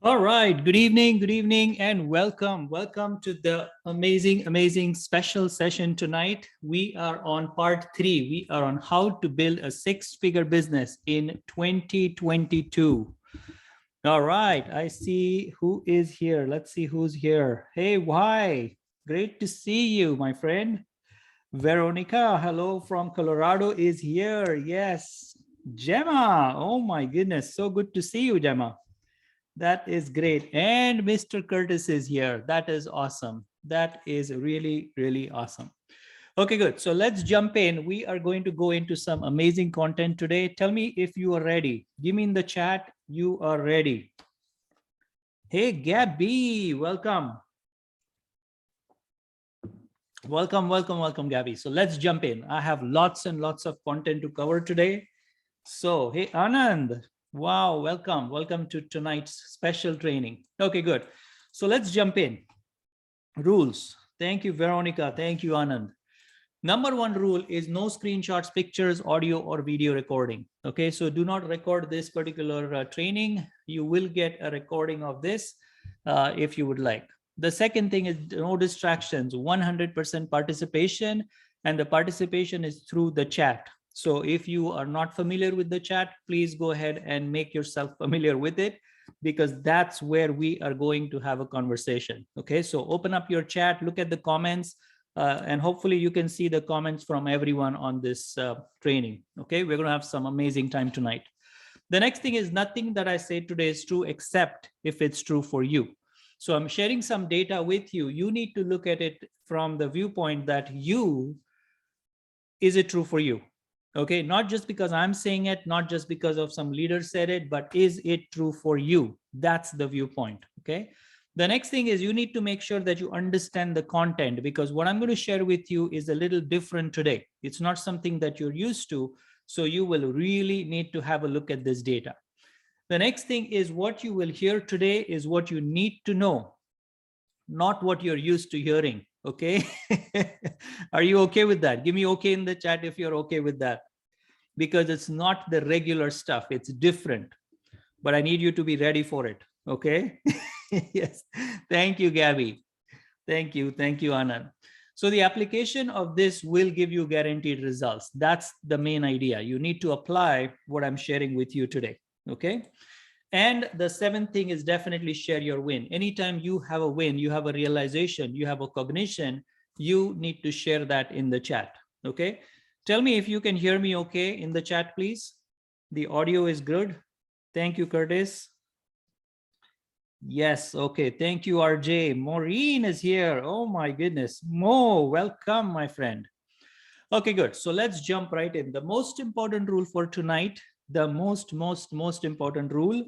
All right. Good evening, and welcome. Welcome to the amazing special session tonight. We are on part 3. We are on how to build a six-figure business in 2022. All right. I see who is here. Let's see who's here. Hey, why? Great to see you, my friend. Veronica, hello from Colorado is here. Yes. Gemma. Oh my goodness. So good to see you, Gemma. That is great. And Mr. Curtis is here. That is awesome. That is really awesome. Okay, good. So let's jump in. We are going to go into some amazing content today. Tell me if you are ready. Give me in the chat, you are ready. Hey, Gabby, welcome. Welcome, Gabby. So let's jump in. I have lots and lots of content to cover today. So, hey, Anand, wow, welcome to tonight's special training. Okay, good. So let's jump in. Rules. Thank you, Veronica. Thank you, Anand. Number 1 rule is no screenshots, pictures, audio, or video recording. Okay, so do not record this particular training. You will get a recording of this if you would like. The second thing is no distractions, 100% participation, and the participation is through the chat. So if you are not familiar with the chat, please go ahead and make yourself familiar with it, because that's where we are going to have a conversation. Okay, so open up your chat, look at the comments, and hopefully you can see the comments from everyone on this training. Okay, we're going to have some amazing time tonight. The next thing is nothing that I say today is true except if it's true for you. So I'm sharing some data with you. You need to look at it from the viewpoint that is it true for you? Okay, not just because I'm saying it, not just because of some leader said it, but is it true for you? That's the viewpoint. Okay. The next thing is you need to make sure that you understand the content, because what I'm going to share with you is a little different today. It's not something that you're used to. So you will really need to have a look at this data. The next thing is what you will hear today is what you need to know, not what you're used to hearing. Okay. Are you okay with that? Give me okay in the chat if you're okay with that, because it's not the regular stuff. It's different, but I need you to be ready for it. Okay. Yes. Thank you, Gabby. Thank you, Anand. So the application of this will give you guaranteed results. That's the main idea. You need to apply what I'm sharing with you today. Okay. And the 7th thing is definitely share your win. Anytime you have a win, you have a realization, you have a cognition, you need to share that in the chat. Okay. Tell me if you can hear me okay in the chat, please. The audio is good. Thank you, Curtis. Yes. Okay. Thank you, RJ. Maureen is here. Oh my goodness. Mo, welcome, my friend. Okay, good. So let's jump right in. The most important rule for tonight, the most important rule.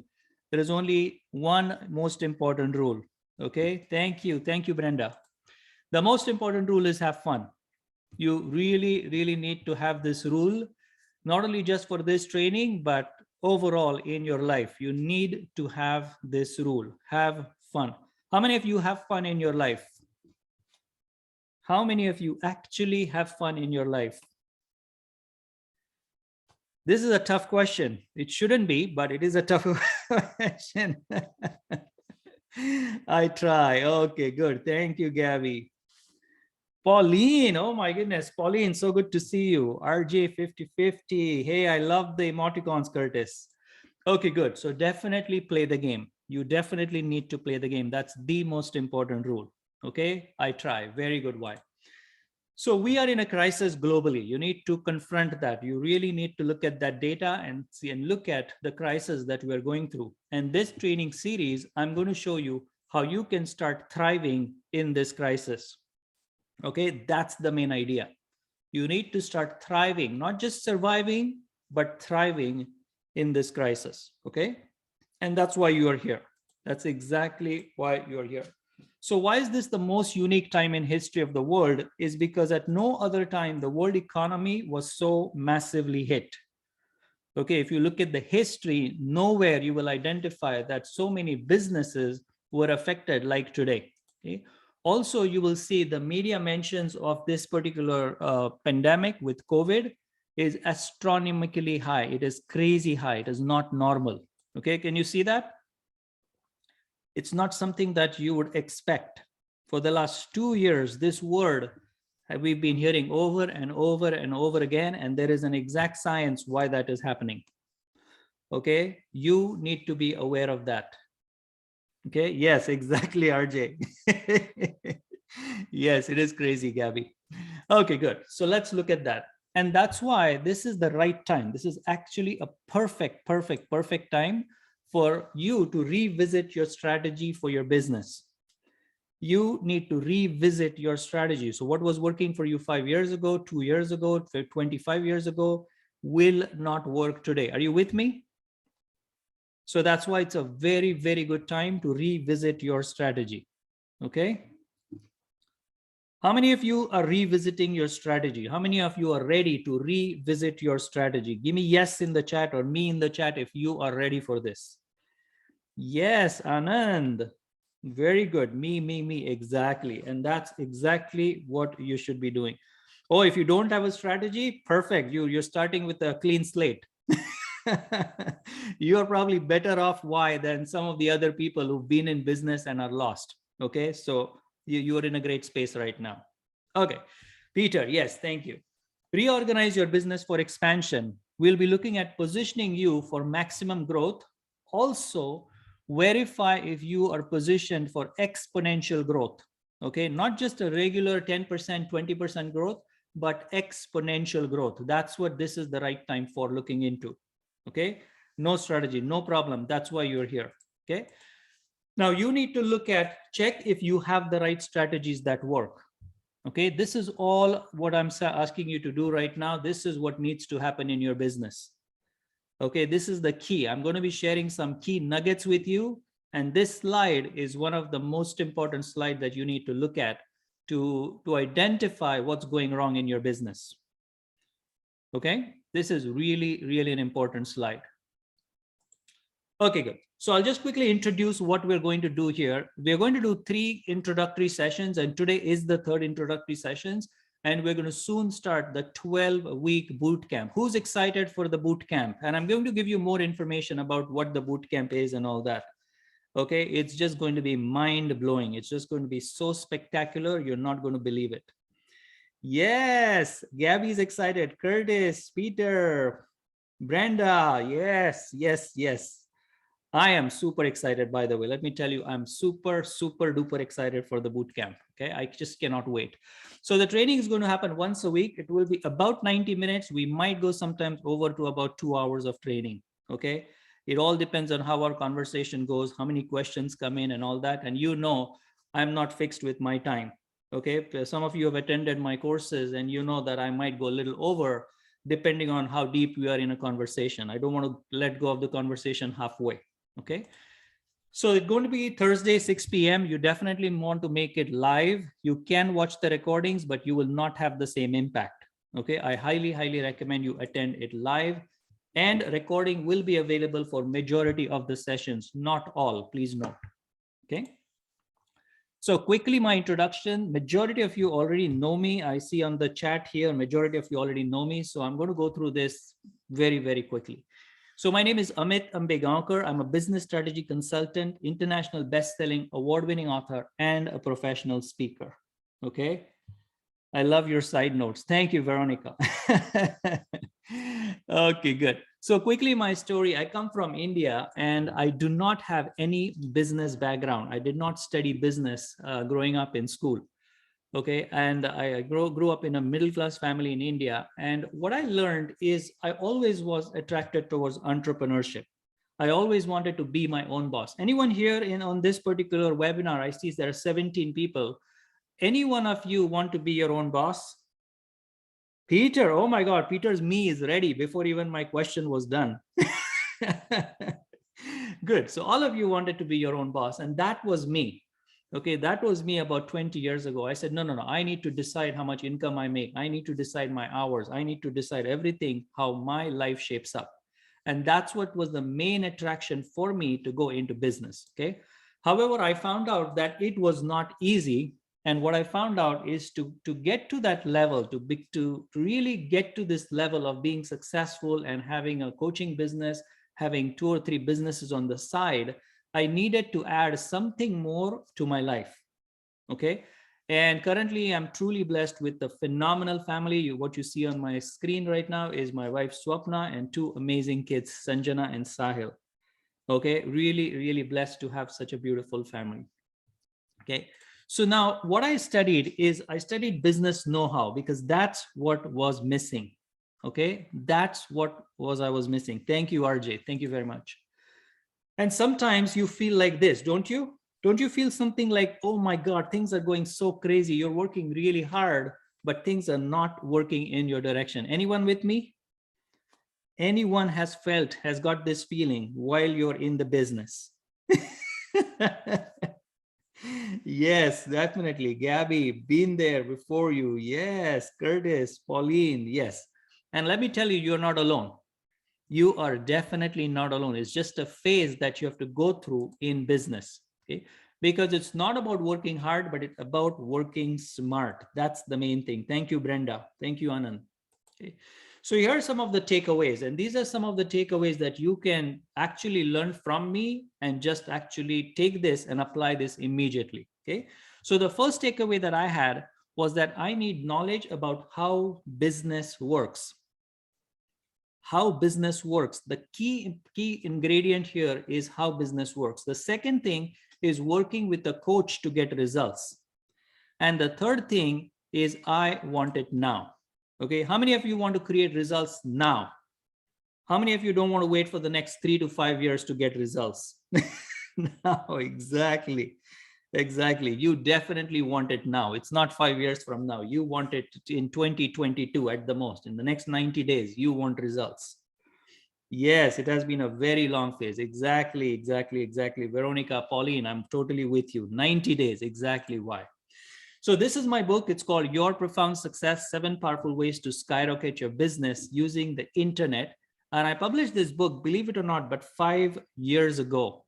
There is only one most important rule. Okay. Thank you, Brenda. The most important rule is have fun. You really need to have this rule, not only just for this training, but overall in your life. You need to have this rule. Have fun. How many of you have fun in your life? How many of you actually have fun in your life? This is a tough question. It shouldn't be, but it is a tough question. I try. Okay, good. Thank you, Gabby. Pauline, oh my goodness. Pauline, so good to see you. RJ5050. Hey, I love the emoticons, Curtis. Okay, good. So definitely play the game. You definitely need to play the game. That's the most important rule. Okay, I try. Very good. Why? So we are in a crisis globally. You need to confront that. You really need to look at that data and see and look at the crisis that we're going through. And this training series, I'm going to show you how you can start thriving in this crisis. Okay, that's the main idea. You need to start thriving, not just surviving, but thriving in this crisis. Okay, and that's why you are here. That's exactly why you're here. So why is this the most unique time in history of the world? Is because at no other time the world economy was so massively hit. Okay, if you look at the history, nowhere you will identify that so many businesses were affected like today. Okay? Also, you will see the media mentions of this particular pandemic with COVID is astronomically high. It is crazy high. It is not normal. Okay, can you see that? It's not something that you would expect. For the last 2 years, this word we've been hearing over and over and over again, and there is an exact science why that is happening. Okay, you need to be aware of that. Okay, yes, exactly, RJ. Yes, it is crazy, Gabby. Okay, good. So let's look at that. And that's why this is the right time. This is actually a perfect time for you to revisit your strategy for your business. You need to revisit your strategy. So what was working for you 5 years ago, 2 years ago, 25 years ago will not work today. Are you with me? So that's why it's a very good time to revisit your strategy. Okay. How many of you are revisiting your strategy? How many of you are ready to revisit your strategy? Give me yes in the chat or me in the chat if you are ready for this. Yes, Anand. Very good. Me. Exactly. And that's exactly what you should be doing. Oh, if you don't have a strategy, perfect. You're starting with a clean slate. You are probably better off why than some of the other people who've been in business and are lost. Okay, so you are in a great space right now. Okay, Peter, yes, thank you. Reorganize your business for expansion. We'll be looking at positioning you for maximum growth. Also, verify if you are positioned for exponential growth. Okay, not just a regular 10%, 20% growth, but exponential growth. That's what this is the right time for looking into. Okay, no strategy, no problem. That's why you're here. Okay, now you need to look at, check if you have the right strategies that work. Okay, this is all what I'm asking you to do right now. This is what needs to happen in your business. Okay, this is the key. I'm going to be sharing some key nuggets with you. And this slide is one of the most important slides that you need to look at to identify what's going wrong in your business. Okay, this is really an important slide. Okay, good. So I'll just quickly introduce what we're going to do here. We're going to do 3 introductory sessions, and today is the 3rd introductory sessions. And we're going to soon start the 12-week boot camp. Who's excited for the boot camp? And I'm going to give you more information about what the boot camp is and all that. Okay, it's just going to be mind-blowing. It's just going to be so spectacular, you're not going to believe it. Yes, Gabby's excited. Curtis, Peter, Brenda, yes. I am super excited, by the way. Let me tell you, I'm super duper excited for the boot camp. Okay, I just cannot wait. So the training is going to happen once a week. It will be about 90 minutes. We might go sometimes over to about 2 hours of training. Okay, it all depends on how our conversation goes, how many questions come in and all that. And you know, I'm not fixed with my time. Okay, some of you have attended my courses and you know that I might go a little over depending on how deep we are in a conversation. I don't want to let go of the conversation halfway. Okay, so it's going to be Thursday, 6 p.m. You definitely want to make it live. You can watch the recordings, but you will not have the same impact. Okay, I highly recommend you attend it live, and recording will be available for majority of the sessions, not all, please note. Okay, so quickly my introduction. Majority of you already know me. I see on the chat here, majority of you already know me. So I'm going to go through this very quickly. So my name is Amit Ambegaonkar. I'm a business strategy consultant, international best-selling, award-winning author, and a professional speaker. Okay. I love your side notes. Thank you, Veronica. Okay, good. So quickly, my story. I come from India and I do not have any business background. I did not study business growing up in school. Okay, and I grew up in a middle-class family in India. And what I learned is I always was attracted towards entrepreneurship. I always wanted to be my own boss. Anyone here on this particular webinar, I see there are 17 people. Any one of you want to be your own boss? Peter, oh my God, Peter's me is ready before even my question was done. Good, so all of you wanted to be your own boss, and that was me. Okay, that was me about 20 years ago. I said, no, I need to decide how much income I make. I need to decide my hours. I need to decide everything, how my life shapes up. And that's what was the main attraction for me to go into business. Okay. However, I found out that it was not easy. And what I found out is to get to that level, to really get to this level of being successful and having a coaching business, having 2 or 3 businesses on the side, I needed to add something more to my life. Okay. And currently, I'm truly blessed with a phenomenal family. What you see on my screen right now is my wife, Swapna, and two amazing kids, Sanjana and Sahil. Okay. Really, really blessed to have such a beautiful family. Okay. So now what I studied is I studied business know-how because that's what was missing. Okay. That's what I was missing. Thank you, RJ. Thank you very much. And sometimes you feel like this, don't you? Don't you feel something like, oh my God, things are going so crazy. You're working really hard, but things are not working in your direction. Anyone with me? Anyone has got this feeling while you're in the business? Yes, definitely. Gabby, been there before you. Yes, Curtis, Pauline, yes. And let me tell you, you're not alone. You are definitely not alone. It's just a phase that you have to go through in business. Okay. Because it's not about working hard, but it's about working smart. That's the main thing. Thank you, Brenda. Thank you, Anand. Okay. So here are some of the takeaways, and these are some of the takeaways that you can actually learn from me and just actually take this and apply this immediately. Okay. So the first takeaway that I had was that I need knowledge about how business works. How business works. The key ingredient here is how business works. The second thing is working with a coach to get results. And the third thing is I want it now. Okay, how many of you want to create results now? How many of you don't want to wait for the next 3 to 5 years to get results? No, exactly. Exactly. You definitely want it now. It's not 5 years from now. You want it in 2022 at the most. In the next 90 days, you want results. Yes, it has been a very long phase. Exactly, exactly, exactly. Veronica, Pauline, I'm totally with you. 90 days, exactly why. So this is my book. It's called Your Profound Success, 7 Powerful Ways to Skyrocket Your Business Using the Internet. And I published this book, believe it or not, but 5 years ago.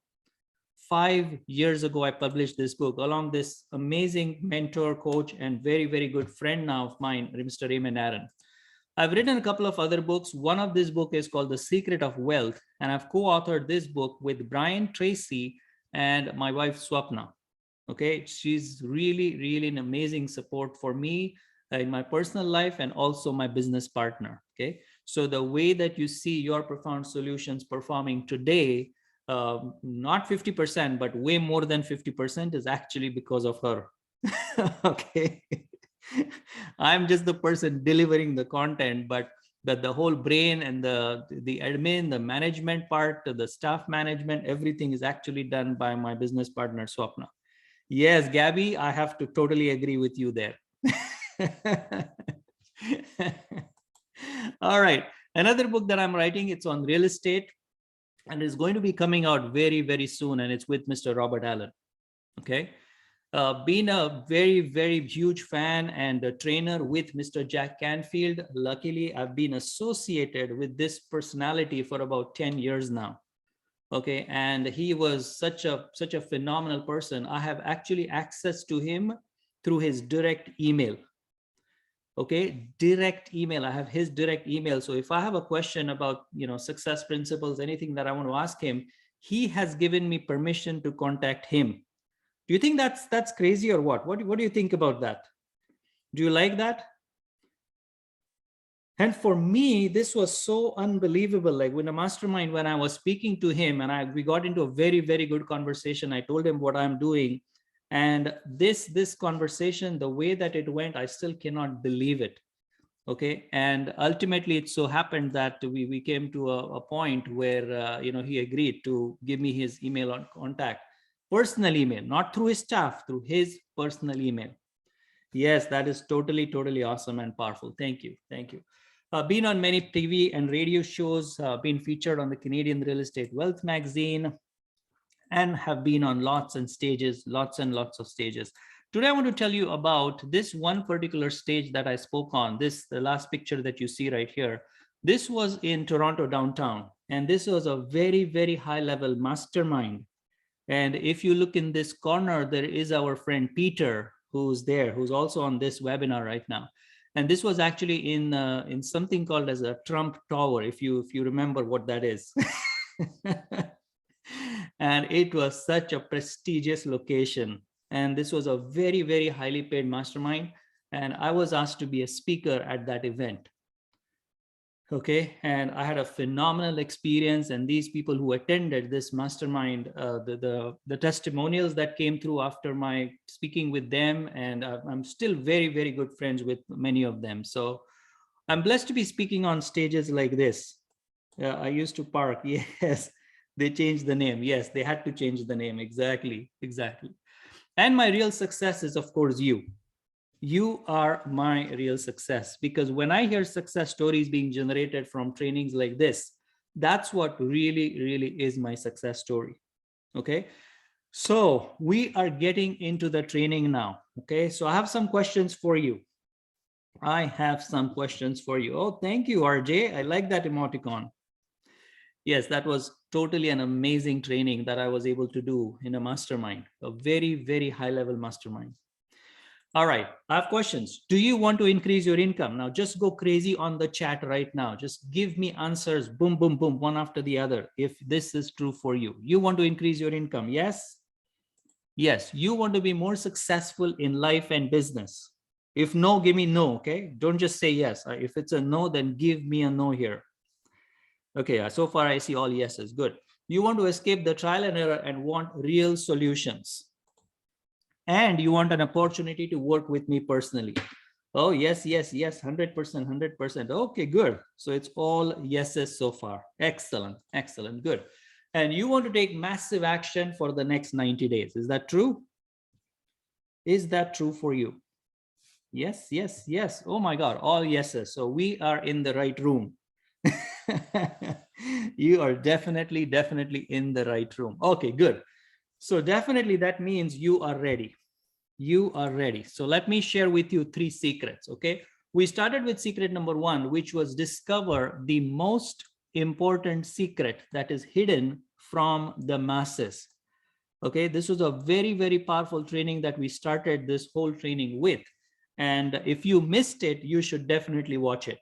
5 years ago, I published this book along this amazing mentor, coach, and very, very good friend now of mine, Mr. Raymond Aaron. I've written a couple of other books. One of this book is called The Secret of Wealth, and I've co-authored this book with Brian Tracy and my wife Swapna. Okay, she's really, really an amazing support for me in my personal life and also my business partner. Okay, so the way that you see Your Profound Solutions performing today, not 50%, but way more than 50% is actually because of her. Okay. I'm just the person delivering the content, but the whole brain and the admin, the management part, the staff management, everything is actually done by my business partner, Swapna. Yes, Gabby, I have to totally agree with you there. All right. Another book that I'm writing, it's on real estate and it's going to be coming out very, very soon. And it's with Mr. Robert Allen. Okay. Been a very, very huge fan and a trainer with Mr. Jack Canfield. Luckily, I've been associated with this personality for about 10 years now. Okay, and he was such a phenomenal person. I have actually access to him through his direct email. Okay, direct email. I have his direct email. So if I have a question about success principles, anything that I want to ask him, he has given me permission to contact him. Do you think that's crazy or what? What do you think about that? Do you like that? And for me, this was so unbelievable. Like when a mastermind, when I was speaking to him and we got into a very, very good conversation. I told him what I'm doing. And this conversation, the way that it went, I still cannot believe it. Okay. And ultimately it so happened that we came to a point where, he agreed to give me his email on contact, personal email, not through his staff, through his personal email. Yes, that is totally, totally awesome and powerful. Thank you. Thank you. Been on many TV and radio shows, been featured on the Canadian Real Estate Wealth magazine, and have been on lots and stages, lots and lots of stages. Today, I want to tell you about this one particular stage that I spoke on. The last picture that you see right here. This was in Toronto downtown, and this was a very, very high level mastermind. And if you look in this corner, there is our friend Peter, who's there, who's also on this webinar right now. And this was actually in something called as a Trump Tower, if you remember what that is. And it was such a prestigious location. And this was a very, very highly paid mastermind. And I was asked to be a speaker at that event. Okay, and I had a phenomenal experience. And these people who attended this mastermind, the testimonials that came through after my speaking with them, and I'm still very, very good friends with many of them. So I'm blessed to be speaking on stages like this. I used to park. Yes, they changed the name. Yes, they had to change the name. Exactly, exactly. And my real success is, of course, you. You are my real success, because when I hear success stories being generated from trainings like this, that's what really, really is my success story. Okay. So we are getting into the training now. Okay. So I have some questions for you. I have some questions for you. Oh, thank you, RJ. I like that emoticon. Yes, that was totally an amazing training that I was able to do in a mastermind, a very, very high level mastermind. All right, I have questions. Do you want to increase your income? Now just go crazy on the chat right now. Just give me answers, boom, boom, boom, one after the other. If this is true for you, you want to increase your income? Yes. Yes. You want to be more successful in life and business? If no, give me no. Okay. Don't just say yes. If it's a no, then give me a no here. Okay. So far I see all yeses. Good. You want to escape the trial and error and want real solutions. And you want an opportunity to work with me personally. Oh, yes, yes, yes, 100%, 100%. Okay, good. So it's all yeses so far. Excellent, excellent, good. And you want to take massive action for the next 90 days. Is that true? Is that true for you? Yes, yes, yes. Oh my God, all yeses. So we are in the right room. You are definitely, definitely in the right room. Okay, good. So definitely that means you are ready. You are ready. So let me share with you 3 secrets. Okay. We started with secret number 1, which was discover the most important secret that is hidden from the masses. Okay. This was a very, very powerful training that we started this whole training with. And if you missed it, you should definitely watch it.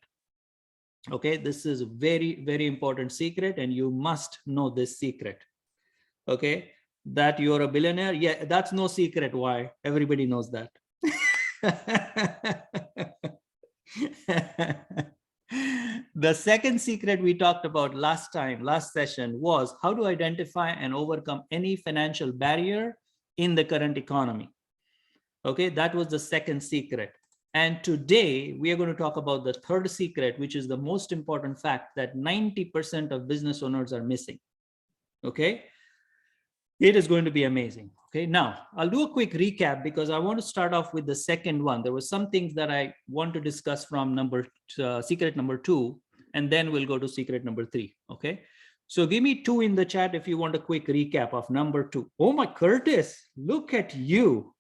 Okay. This is a very, very important secret, and you must know this secret. Okay. That you're a billionaire. Yeah, that's no secret. Why? Everybody knows that. The second secret we talked about last session, was how to identify and overcome any financial barrier in the current economy. Okay, that was the second secret. And today we are going to talk about the third secret, which is the most important fact that 90% of business owners are missing. Okay. It is going to be amazing. Okay, now I'll do a quick recap because I want to start off with the second one. There were some things that I want to discuss from secret number 2, and then we'll go to secret number 3. Okay, so give me 2 in the chat if you want a quick recap of number 2. Oh my Curtis, look at you.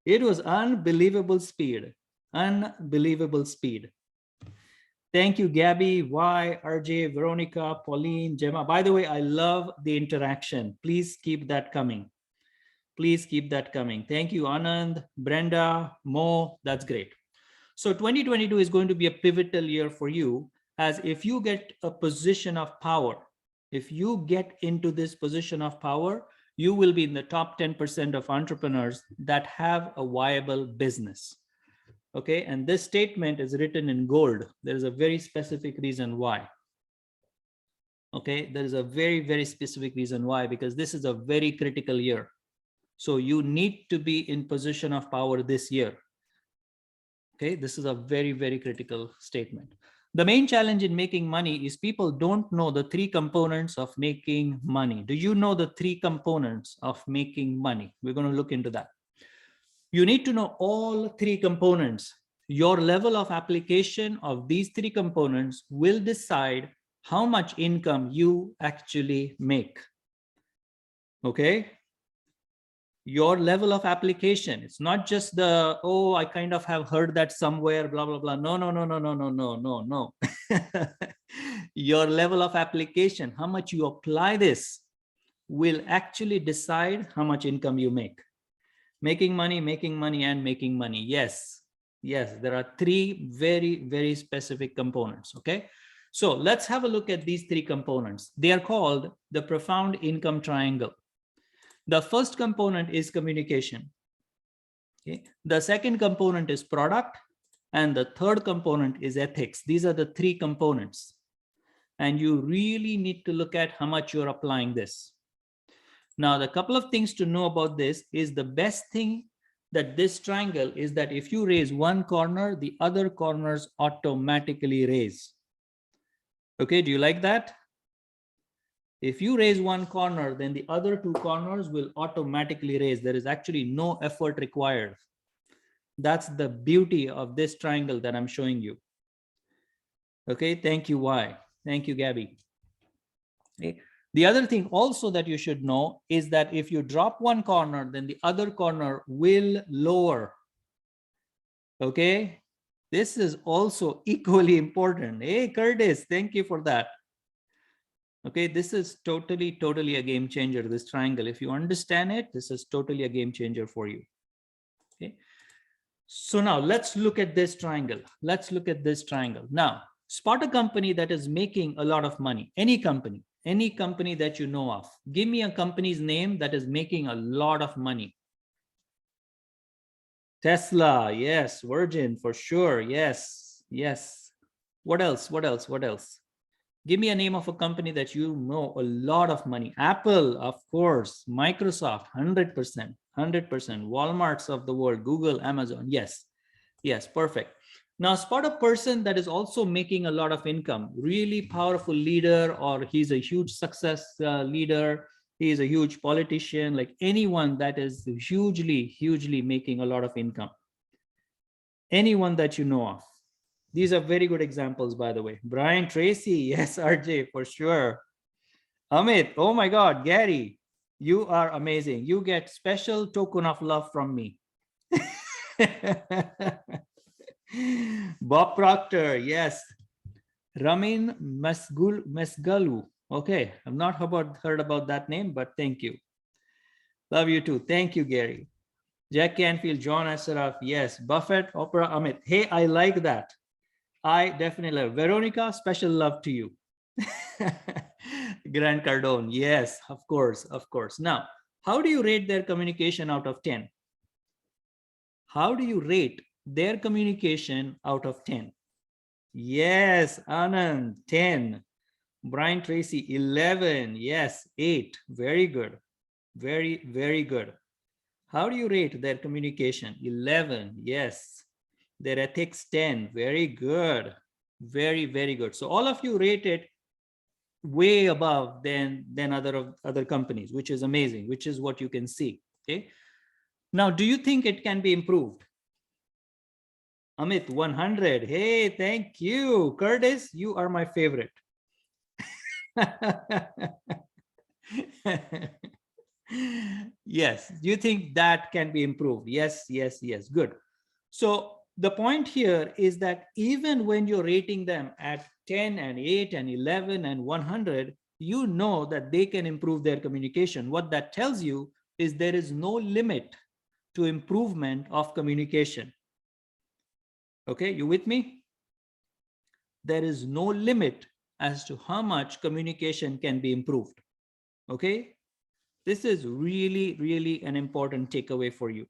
It was unbelievable speed. Unbelievable speed. Thank you, Gabby, Y, RJ, Veronica, Pauline, Gemma. By the way, I love the interaction. Please keep that coming. Please keep that coming. Thank you, Anand, Brenda, Mo. That's great. So 2022 is going to be a pivotal year for you, as if you get a position of power, if you get into this position of power, you will be in the top 10% of entrepreneurs that have a viable business. Okay, and this statement is written in gold. There is a very specific reason why. Okay, there is a very, very specific reason why, because this is a very critical year. So you need to be in position of power this year. Okay, this is a very, very critical statement. The main challenge in making money is people don't know the 3 components of making money. Do you know the 3 components of making money? We're going to look into that. You need to know all 3 components. Your level of application of these 3 components will decide how much income you actually make. Okay? Your level of application. It's not just the, oh, I kind of have heard that somewhere, blah, blah, blah. No, no, no, no, no, no, no, no, no. Your level of application, how much you apply this, will actually decide how much income you make. Making money, and making money. Yes. Yes, there are 3 very, very specific components. Okay. So let's have a look at these three components. They are called the profound income triangle. The first component is communication. Okay. The second component is product. And the third component is ethics. These are the three components. And you really need to look at how much you're applying this. Now, the couple of things to know about this is the best thing that this triangle is that if you raise one corner, the other corners automatically raise. Okay, do you like that? If you raise one corner, then the other two corners will automatically raise. There is actually no effort required. That's the beauty of this triangle that I'm showing you. Okay, thank you, Y. Thank you, Gabby. Okay. The other thing also that you should know is that if you drop one corner, then the other corner will lower. Okay, this is also equally important. Hey, Curtis, thank you for that. Okay, this is totally a game changer, this triangle. If you understand it, this is totally a game changer for you. Okay, so now let's look at this triangle. Let's look at this triangle. Now, spot a company that is making a lot of money. Any company that you know of. Give me a company's name that is making a lot of money. Tesla, yes. Virgin, for sure. Yes, yes. What else? What else? What else? Give me a name of a company that you know a lot of money. Apple, of course. Microsoft, 100%. 100%. Walmarts of the world. Google, Amazon. Yes. Yes, perfect. Now, spot a person that is also making a lot of income. Really powerful leader, or he's a huge success leader. He's a huge politician, like anyone that is hugely making a lot of income. Anyone that you know of. These are very good examples, by the way. Brian Tracy, yes, RJ, for sure. Amit, oh my God, Gary, you are amazing. You get special token of love from me. Bob Proctor, yes. Ramin Mesgalu. Okay, I've not heard about that name, but thank you. Love you too. Thank you, Gary. Jack Canfield, John Asaraf, yes. Buffett, Oprah, Amit. Hey, I like that. I definitely love. Veronica, special love to you. Grant Cardone, yes, of course, of course. Now, how do you rate their communication out of 10? How do you rate their communication out of 10? Yes, Anand, 10. Brian Tracy, 11. Yes, 8. Very good. Very good. How do you rate their communication? 11. Yes. Their ethics, 10. Very good. Very good. So all of you rate it way above than other companies, which is amazing, which is what you can see. Okay. Now, do you think it can be improved? Amit, 100. Hey, thank you. Curtis, you are my favorite. Yes. Do you think that can be improved? Yes. Good. So the point here is that even when you're rating them at 10 and 8 and 11 and 100, you know that they can improve their communication. What that tells you is there is no limit to improvement of communication. Okay, you with me? There is no limit as to how much communication can be improved. Okay, this is really an important takeaway for you.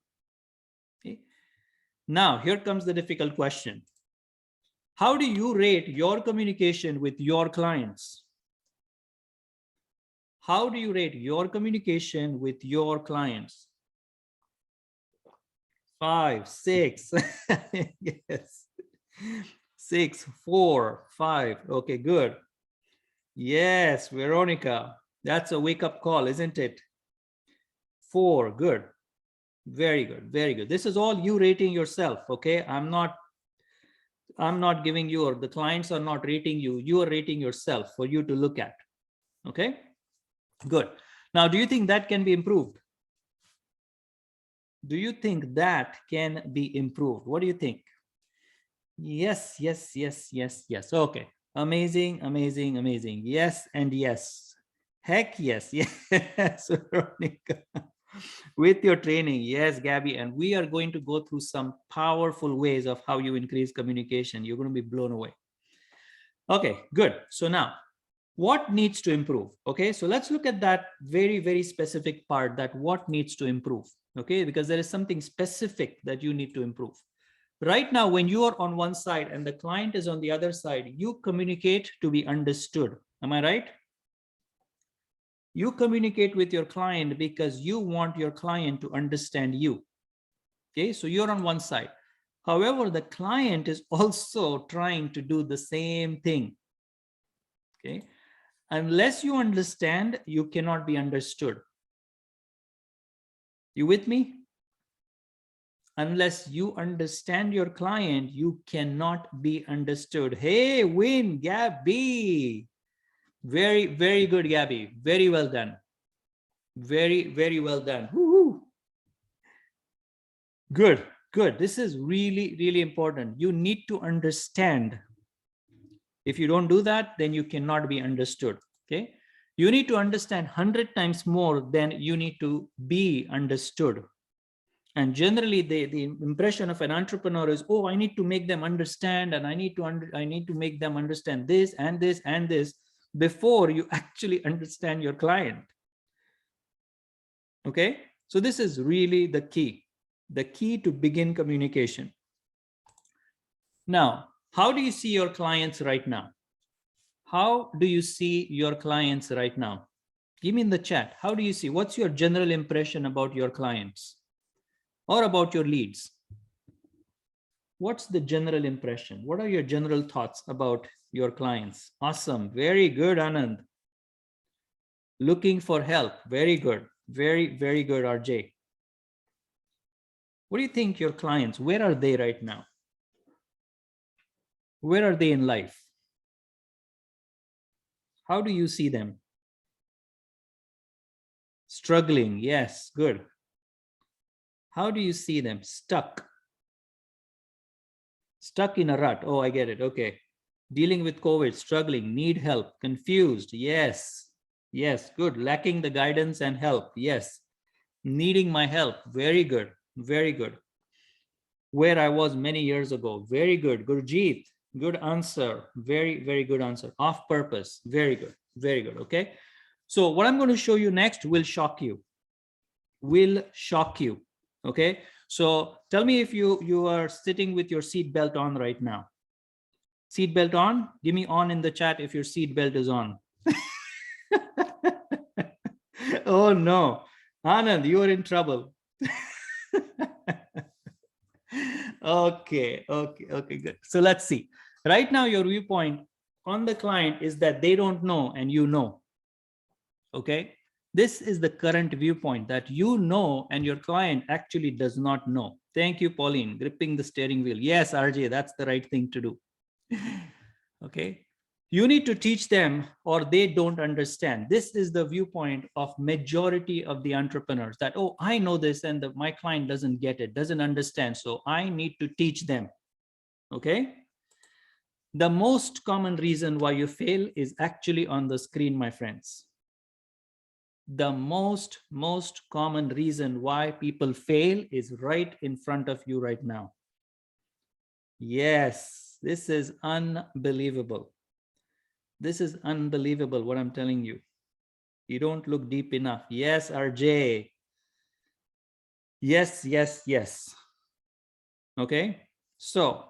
Okay, now here comes the difficult question. How do you rate your communication with your clients? How do you rate your communication with your clients? 5, 6. Yes. 6, 4, 5. Okay, good. Yes, Veronica. That's a wake-up call, isn't it? 4, good. Very good. This is all you rating yourself, okay? I'm not giving you, or the clients are not rating you. You are rating yourself for you to look at. Okay, good. Now, do you think that can be improved? Do you think that can be improved? What do you think? Yes. Okay. Amazing. Yes and yes. Heck yes. Yes, Veronica. With your training. Yes, Gabby. And we are going to go through some powerful ways of how you increase communication. You're going to be blown away. Okay, good. So now, what needs to improve? Okay, so let's look at that very, very specific part, that what needs to improve. Okay, because there is something specific that you need to improve. Right now, when you are on one side and the client is on the other side, you communicate to be understood. Am I right? You communicate with your client because you want your client to understand you. Okay, so you're on one side. However, the client is also trying to do the same thing. Okay, unless you understand, you cannot be understood. You with me? Unless you understand your client, you cannot be understood. Hey, win, Gabby. Very, very good, Gabby. Very well done. Very, very well done. Woo-hoo. Good, good. This is really, really important. You need to understand. If you don't do that, then you cannot be understood. Okay. You need to understand 100 times more than you need to be understood. And generally, the impression of an entrepreneur is, oh, I need to make them understand, and I need to make them understand this and this and this before you actually understand your client. Okay, so this is really the key to begin communication. Now, how do you see your clients right now? How do you see your clients right now? Give me in the chat. How do you see? What's your general impression about your clients or about your leads? What's the general impression? What are your general thoughts about your clients? Awesome. Very good, Anand. Looking for help. Very good. Very, very good, RJ. What do you think your clients, where are they right now? Where are they in life? How do you see them? Struggling. Yes, good. How do you see them? Stuck. Stuck in a rut. Oh, I get it. Okay. Dealing with COVID, struggling, need help, confused. Yes. Yes, good. Lacking the guidance and help. Yes. Needing my help. Very good. Very good. Where I was many years ago. Very good. Gurjeet, good answer. Very, very good answer. Off purpose. Very good. Very good. Okay. So what I'm going to show you next will shock you. Will shock you. Okay. So tell me if you are sitting with your seat belt on right now. Seat belt on? Give me on in the chat if your seat belt is on. Oh no. Anand, you are in trouble. Okay, good. So let's see. Right now, your viewpoint on the client is that they don't know and you know. Okay. This is the current viewpoint, that you know and your client actually does not know. Thank you, Pauline. Gripping the steering wheel. Yes, RJ, that's the right thing to do. Okay. You need to teach them or they don't understand. This is the viewpoint of majority of the entrepreneurs, that, oh, I know this and my client doesn't get it, doesn't understand. So I need to teach them. Okay. The most common reason why you fail is actually on the screen, my friends. The most common reason why people fail is right in front of you right now. Yes, this is unbelievable. This is unbelievable what I'm telling you. You don't look deep enough. Yes, RJ. Yes, yes, yes. Okay. So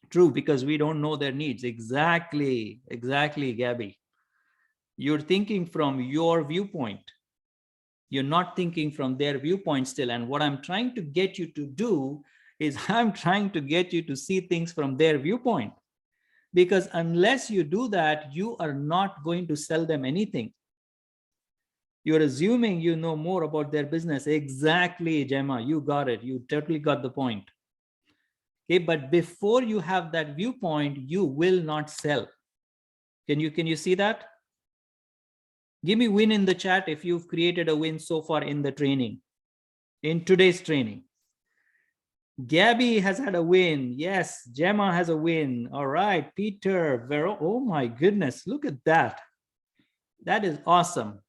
true, because we don't know their needs. Exactly, Gabby. You're thinking from your viewpoint. You're not thinking from their viewpoint still. And what I'm trying to get you to do is I'm trying to get you to see things from their viewpoint. Because unless you do that, you are not going to sell them anything. You're assuming you know more about their business. Exactly, Gemma, you got it. You totally got the point. Okay, but before you have that viewpoint, you will not sell. Can you see that? Give me win in the chat if you've created a win so far in the training, in today's training. Gabby has had a win. Yes, Gemma has a win. All right, Peter, Vero. Oh my goodness, look at that. That is awesome.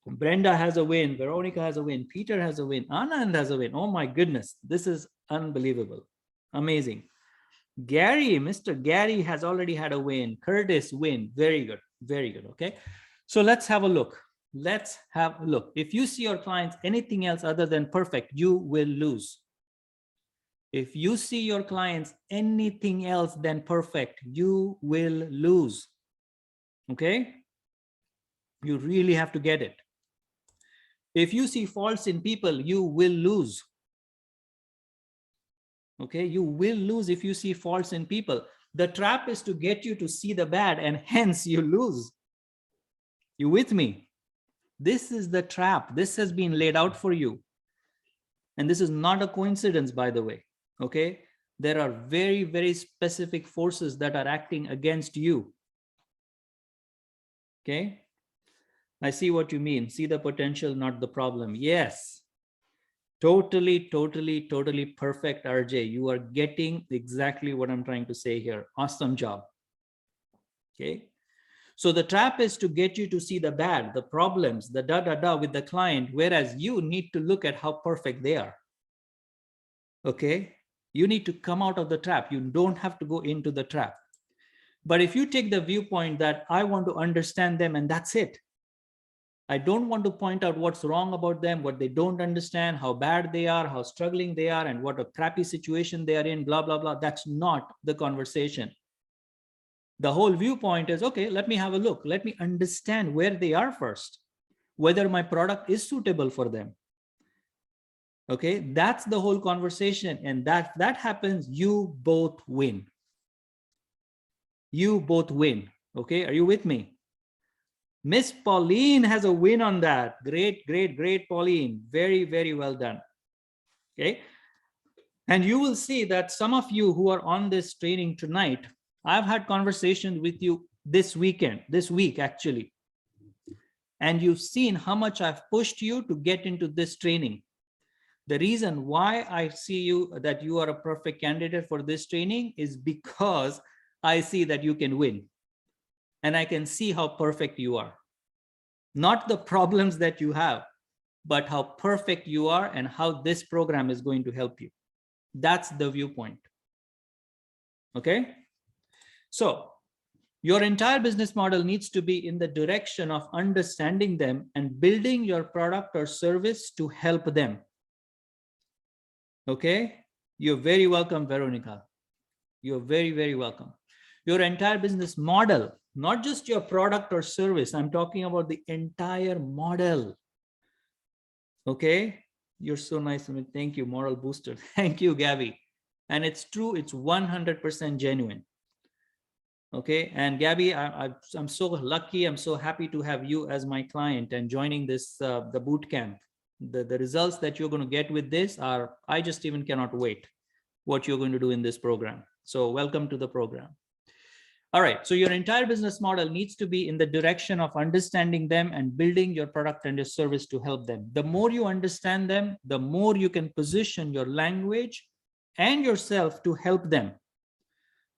Brenda has a win. Veronica has a win. Peter has a win. Anand has a win. Oh my goodness, this is unbelievable. Amazing. Gary, Mr. Gary has already had a win. Curtis, win. Very good. Very good. Okay. So let's have a look. Let's have a look. If you see your clients anything else other than perfect, you will lose. If you see your clients anything else than perfect, you will lose. Okay. You really have to get it. If you see faults in people, you will lose. Okay, you will lose if you see faults in people. The trap is to get you to see the bad, and hence you lose. You with me? This is the trap. This has been laid out for you. And this is not a coincidence, by the way. Okay, there are very, very specific forces that are acting against you. Okay, I see what you mean. See the potential, not the problem. Yes. Totally, totally, totally perfect, RJ. You are getting exactly what I'm trying to say here. Awesome job. Okay. So the trap is to get you to see the bad, the problems, the da with the client, whereas you need to look at how perfect they are. Okay. You need to come out of the trap. You don't have to go into the trap. But if you take the viewpoint that I want to understand them and that's it, I don't want to point out what's wrong about them, what they don't understand, how bad they are, how struggling they are, and what a crappy situation they are in, blah, blah, blah. That's not the conversation. The whole viewpoint is, okay, let me have a look. Let me understand where they are first, whether my product is suitable for them. Okay, that's the whole conversation. And that happens, you both win. You both win. Okay, are you with me? Miss Pauline has a win on that. Great, great, great, Pauline. Very, very well done. Okay. And you will see that some of you who are on this training tonight, I've had conversations with you this week actually. And you've seen how much I've pushed you to get into this training. The reason why I see you that you are a perfect candidate for this training is because I see that you can win. And I can see how perfect you are. Not the problems that you have, but how perfect you are and how this program is going to help you. That's the viewpoint. Okay. So your entire business model needs to be in the direction of understanding them and building your product or service to help them. Okay. You're very welcome, Veronica. You're very, very welcome. Your entire business model, not just your product or service. I'm talking about the entire model. Okay. You're so nice to me. Thank you, moral booster. Thank you, Gabby. And it's true. It's 100% genuine. Okay. And Gabby, I'm so lucky. I'm so happy to have you as my client and joining this, the boot camp. The results that you're going to get with this are, I just even cannot wait what you're going to do in this program. So welcome to the program. All right. So your entire business model needs to be in the direction of understanding them and building your product and your service to help them. The more you understand them, the more you can position your language and yourself to help them.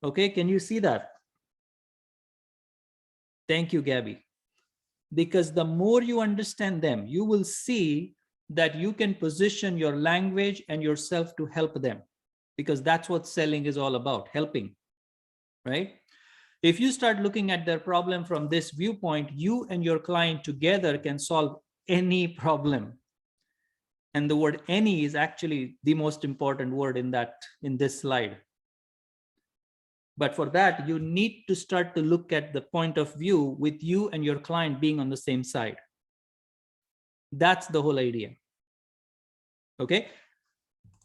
Okay. Can you see that? Thank you, Gabby. Because the more you understand them, you will see that you can position your language and yourself to help them, because that's what selling is all about, helping, right? If you start looking at their problem from this viewpoint, you and your client together can solve any problem. And the word any is actually the most important word in this slide. But for that, you need to start to look at the point of view with you and your client being on the same side. That's the whole idea. Okay.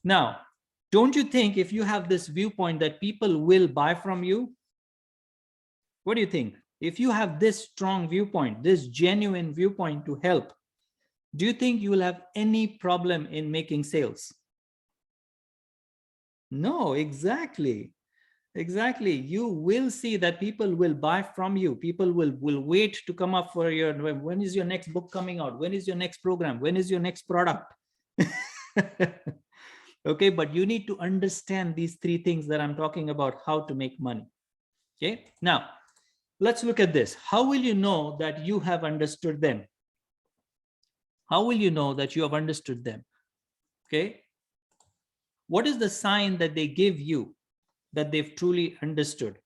Now, don't you think if you have this viewpoint that people will buy from you? What do you think? If you have this strong viewpoint, this genuine viewpoint to help, do you think you will have any problem in making sales? No, exactly. Exactly. You will see that people will buy from you. People will wait to come up for your, when is your next book coming out? When is your next program? When is your next product? Okay, but you need to understand these three things that I'm talking about, how to make money. Okay, now let's look at this. How will you know that you have understood them? How will you know that you have understood them? Okay, what is the sign that they give you that they've truly understood?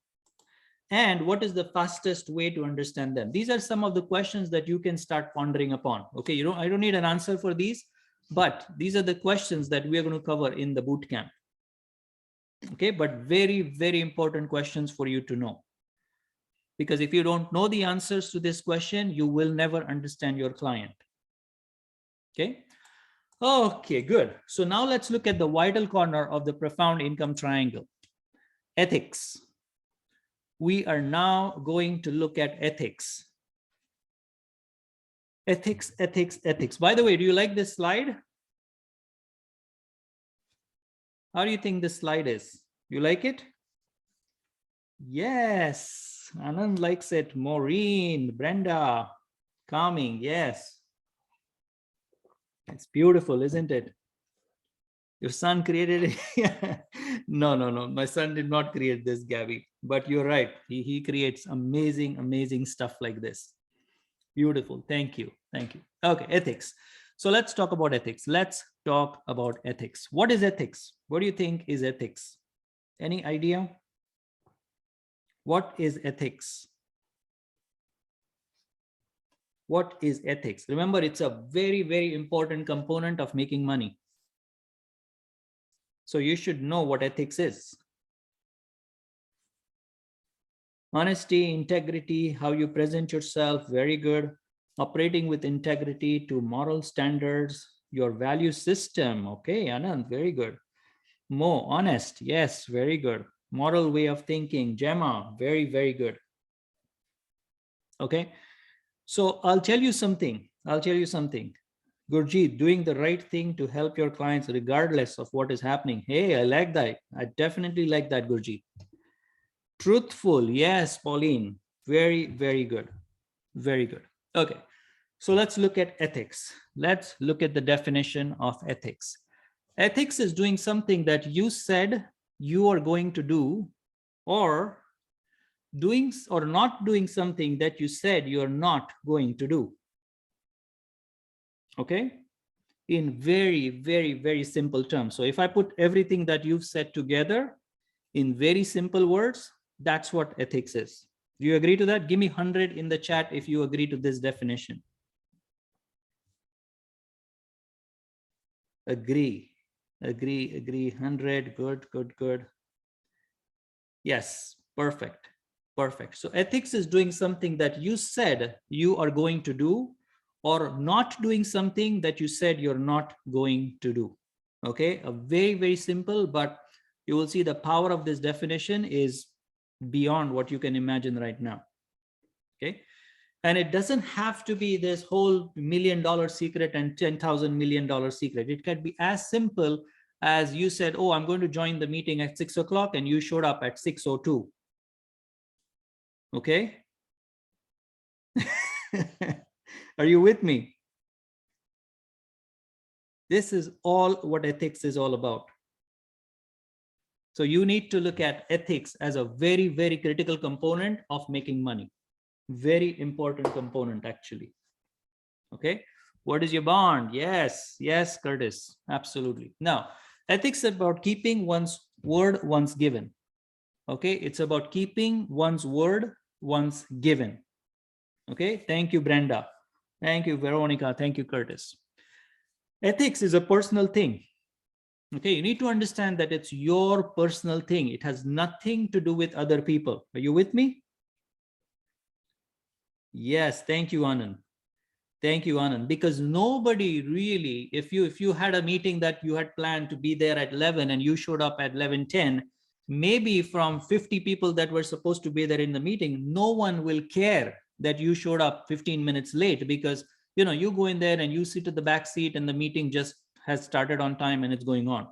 And what is the fastest way to understand them? These are some of the questions that you can start pondering upon. Okay, I don't need an answer for these, but these are the questions that we are going to cover in the boot camp. Okay, but very, very important questions for you to know. Because if you don't know the answers to this question, you will never understand your client. Okay. Okay, good. So now let's look at the vital corner of the profound income triangle. Ethics. We are now going to look at ethics. Ethics, ethics, ethics. By the way, do you like this slide? How do you think this slide is? You like it? Yes. Anand likes it. Maureen, Brenda, calming. Yes. It's beautiful, isn't it? Your son created it. No. My son did not create this, Gabby. But you're right. He creates amazing, amazing stuff like this. Beautiful. Thank you. Thank you. Okay, ethics. So let's talk about ethics. Let's talk about ethics. What is ethics? What do you think is ethics? Any idea? What is ethics? What is ethics? Remember, it's a very, very important component of making money. So you should know what ethics is. Honesty, integrity, how you present yourself, very good. Operating with integrity to moral standards, your value system. Okay, Anand, very good. Mo, honest, yes, very good. Moral way of thinking, Gemma, very, very good. Okay, so I'll tell you something. Gurjeet, doing the right thing to help your clients regardless of what is happening. Hey, I like that. I definitely like that, Gurjeet. Truthful, yes, Pauline. Very, very good. Very good. Okay, so let's look at ethics. Let's look at the definition of ethics. Ethics is doing something that you said you are going to do, or doing or not doing something that you said you're not going to do. Okay, in very, very, very simple terms. So if I put everything that you've said together in very simple words, that's what ethics is. Do you agree to that? Give me 100 in the chat if you agree to this definition. Agree. 100. Good. Yes, perfect. So ethics is doing something that you said you are going to do, or not doing something that you said you're not going to do. Okay, a very, very simple, but you will see the power of this definition is beyond what you can imagine right now. Okay, and it doesn't have to be this whole $1 million secret and $10,000 million secret. It can be as simple as you said, oh, I'm going to join the meeting at 6 o'clock, and you showed up at 6:02. Okay. Are you with me? This is all what ethics is all about. So you need to look at ethics as a very, very critical component of making money. Very important component, actually. Okay. What is your bond? Yes, Curtis. Absolutely. Now, ethics is about keeping one's word once given. Okay. It's about keeping one's word once given. Okay. Thank you, Brenda. Thank you, Veronica. Thank you, Curtis. Ethics is a personal thing. Okay, you need to understand that it's your personal thing. It has nothing to do with other people. Are you with me? Yes, thank you, Anand. Thank you, Anand. Because nobody really, if you had a meeting that you had planned to be there at 11 and you showed up at 11:10, maybe from 50 people that were supposed to be there in the meeting, no one will care that you showed up 15 minutes late, because you go in there and you sit at the back seat and the meeting just has started on time and it's going on.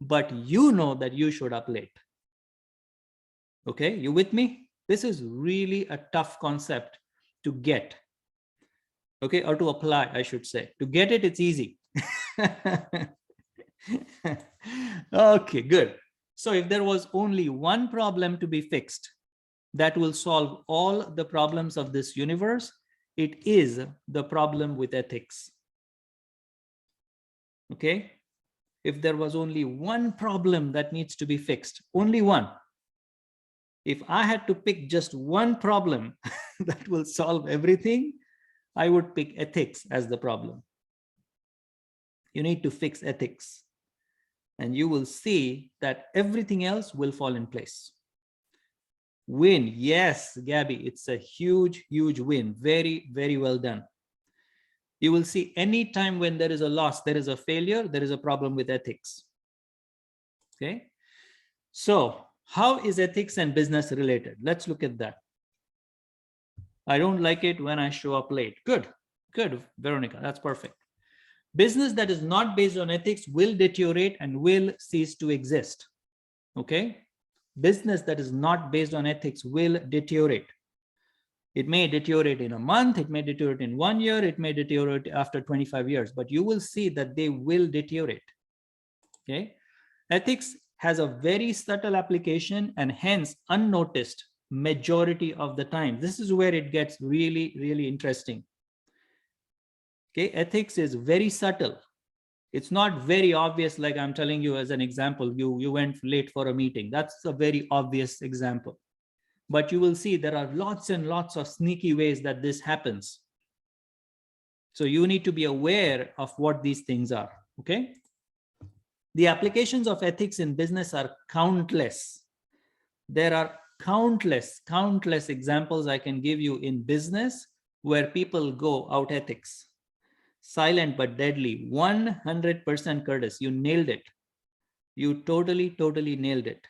But you know that you showed up late. Okay, you with me? This is really a tough concept to get. Okay, or to apply, I should say. To get it, it's easy. Okay, good. So if there was only one problem to be fixed that will solve all the problems of this universe, it is the problem with ethics. Okay. If there was only one problem that needs to be fixed, only one, if I had to pick just one problem that will solve everything, I would pick ethics as the problem. You need to fix ethics, and you will see that everything else will fall in place. Win. Yes, Gabby, it's a huge, huge win. Very, very well done. You will see any time when there is a loss, there is a failure, there is a problem with ethics. Okay. So how is ethics and business related? Let's look at that. I don't like it when I show up late. Good, good, Veronica, that's perfect. Business that is not based on ethics will deteriorate and will cease to exist. Okay. Business that is not based on ethics will deteriorate. It may deteriorate in a month, it may deteriorate in 1 year, it may deteriorate after 25 years, but you will see that they will deteriorate. Okay. Ethics has a very subtle application and hence unnoticed majority of the time. This is where it gets really, really interesting. Okay. Ethics is very subtle. It's not very obvious, like I'm telling you as an example, you went late for a meeting. That's a very obvious example. But you will see there are lots and lots of sneaky ways that this happens. So you need to be aware of what these things are, okay? The applications of ethics in business are countless. There are countless examples I can give you in business where people go out ethics. Silent but deadly, 100% Curtis, you nailed it. You totally nailed it,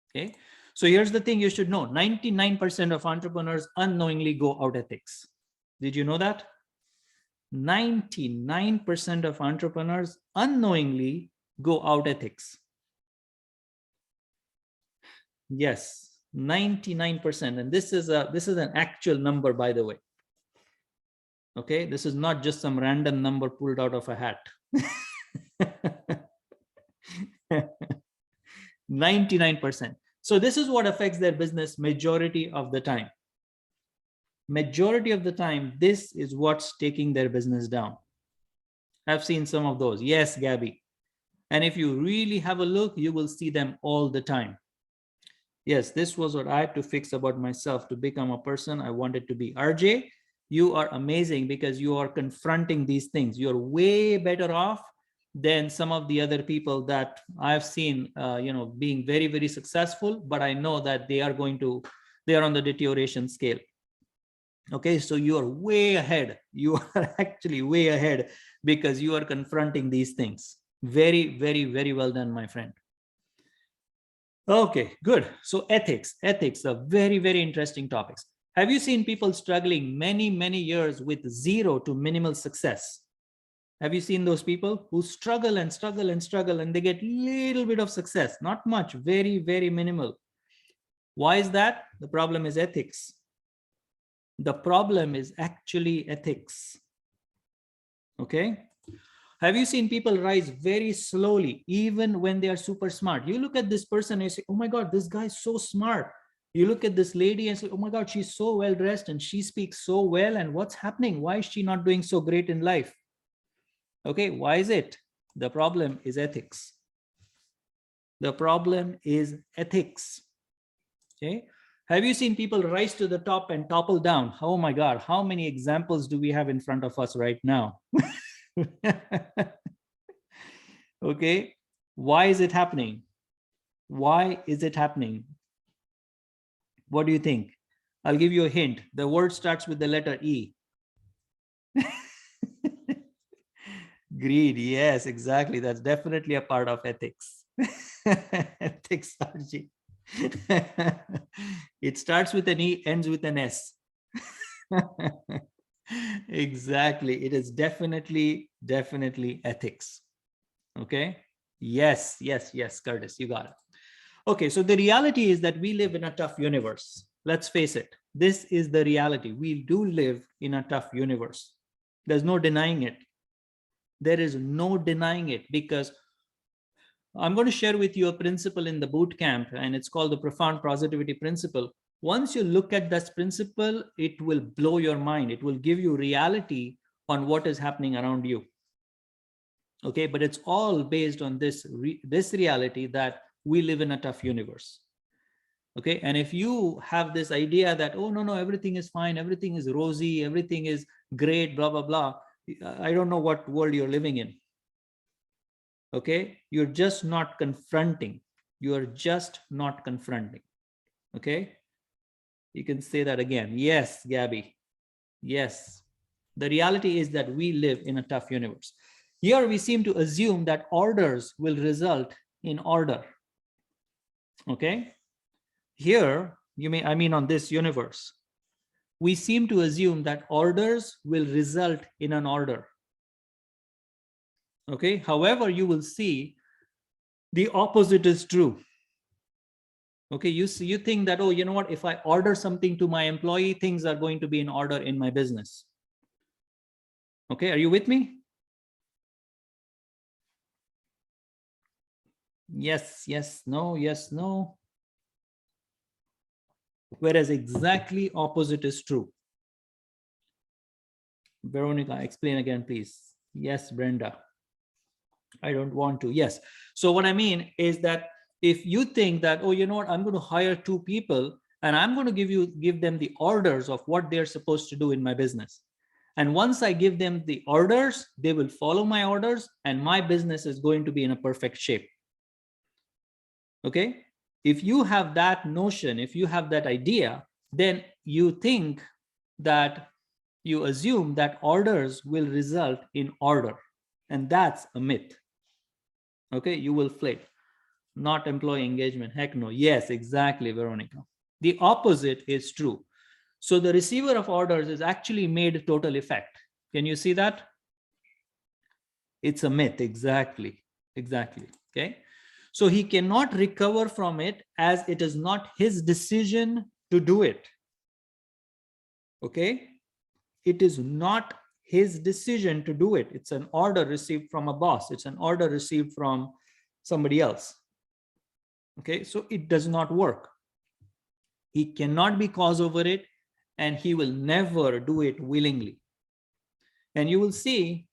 okay? So here's the thing you should know, 99% of entrepreneurs unknowingly go out ethics. Did you know that? 99% of entrepreneurs unknowingly go out ethics. Yes, 99%. And this is an actual number, by the way. Okay, this is not just some random number pulled out of a hat. 99%. So this is what affects their business majority of the time. Majority of the time, this is what's taking their business down. I've seen some of those. Yes, Gabby. And if you really have a look, you will see them all the time. Yes, this was what I had to fix about myself to become a person I wanted to be. RJ, you are amazing because you are confronting these things. You're way better off than some of the other people that I've seen, being very, very successful, but I know that they are on the deterioration scale. Okay, so you are way ahead. You are actually way ahead because you are confronting these things. Very, very, very well done, my friend. Okay, good. So ethics are very, very interesting topics. Have you seen people struggling many, many years with zero to minimal success? Have you seen those people who struggle and struggle and struggle and they get little bit of success? Not much, very, very minimal. Why is that? The problem is ethics. The problem is actually ethics. Okay. Have you seen people rise very slowly, even when they are super smart? You look at this person and you say, oh my God, this guy is so smart. You look at this lady and say, oh my God, she's so well dressed and she speaks so well. And what's happening? Why is she not doing so great in life? Okay, why is it? The problem is ethics. The problem is ethics. Okay. Have you seen people rise to the top and topple down? Oh my God, how many examples do we have in front of us right now? Okay, why is it happening? Why is it happening? What do you think? I'll give you a hint. The word starts with the letter E. Greed. Yes, exactly. That's definitely a part of ethics. Ethics, Archie. It starts with an E, ends with an S. Exactly. It is definitely ethics. Okay. Yes, Curtis, you got it. Okay, so the reality is that we live in a tough universe. Let's face it. This is the reality. We do live in a tough universe. There's no denying it. There is no denying it, because I'm going to share with you a principle in the boot camp, and it's called the profound positivity principle. Once you look at this principle, it will blow your mind. It will give you reality on what is happening around you. Okay, but it's all based on this reality that we live in a tough universe. Okay, and if you have this idea that, oh no, everything is fine, everything is rosy, everything is great, blah blah blah, I don't know what world you're living in. Okay, you're just not confronting. You are just not confronting. Okay, you can say that again. Yes, Gabby. Yes, the reality is that we live in a tough universe. Here we seem to assume that orders will result in order. Okay, here I mean on this universe, we seem to assume that orders will result in an order. Okay, however, you will see the opposite is true. Okay, you think that, oh, you know what, if I order something to my employee, things are going to be in order in my business. Okay, are you with me? Yes, yes, no, yes, no. Whereas exactly opposite is true. Veronica, explain again, please. Yes, Brenda. I don't want to. Yes. So what I mean is that if you think that, oh, you know what, I'm going to hire 2 people and I'm going to give them the orders of what they're supposed to do in my business. And once I give them the orders, they will follow my orders and my business is going to be in a perfect shape. Okay. If you have that notion, if you have that idea, then you think that you assume that orders will result in order. And that's a myth. Okay, you will flake. Not employee engagement. Heck no. Yes, exactly, Veronica. The opposite is true. So the receiver of orders is actually made total effect. Can you see that? It's a myth. Exactly. Exactly. Okay. So he cannot recover from it as it is not his decision to do it. Okay. It is not his decision to do it. It's an order received from a boss. It's an order received from somebody else. Okay, so it does not work. He cannot be cause over it, and he will never do it willingly. And you will see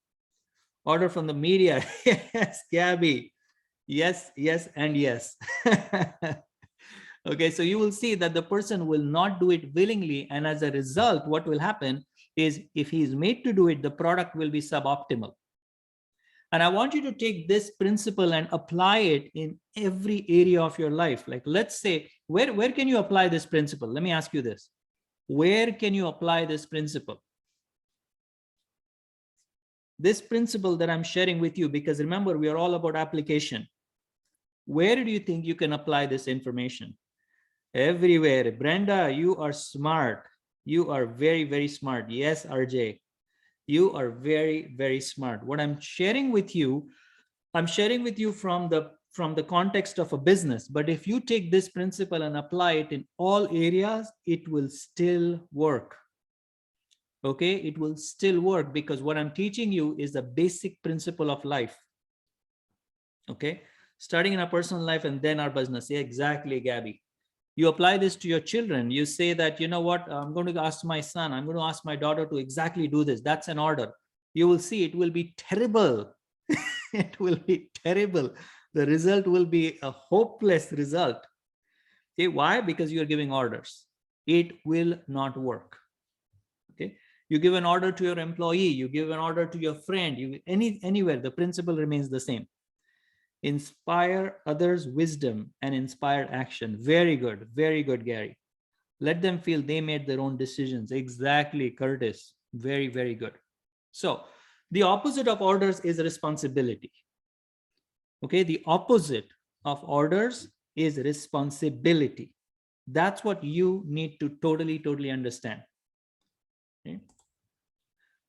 order from the media. Yes, Gabby. Yes, yes, and yes. Okay, so you will see that the person will not do it willingly, and as a result, what will happen is if he is made to do it, the product will be suboptimal. And I want you to take this principle and apply it in every area of your life. Like, let's say, where can you apply this principle? Let me ask you this. Where can you apply this principle? This principle that I'm sharing with you, because remember, we are all about application. Where do you think you can apply this information? Everywhere. Brenda, you are smart. You are very, very smart. Yes, RJ, you are very, very smart. What I'm sharing with you from the context of a business, but if you take this principle and apply it in all areas, it will still work. Okay, it will still work because what I'm teaching you is the basic principle of life. Okay, starting in our personal life and then our business. Yeah, exactly, Gabby. You apply this to your children. You say that, you know what, I'm going to ask my son, I'm going to ask my daughter to exactly do this. That's an order. You will see it will be terrible. It will be terrible. The result will be a hopeless result. Okay, why? Because you are giving orders. It will not work. Okay, you give an order to your employee, you give an order to your friend, anywhere, the principle remains the same. Inspire others' wisdom and inspire action. Very good, Gary. Let them feel they made their own decisions. Exactly, Curtis. Very, very good. So the opposite of orders is responsibility. Okay, the opposite of orders is responsibility. That's what you need to totally understand. Okay?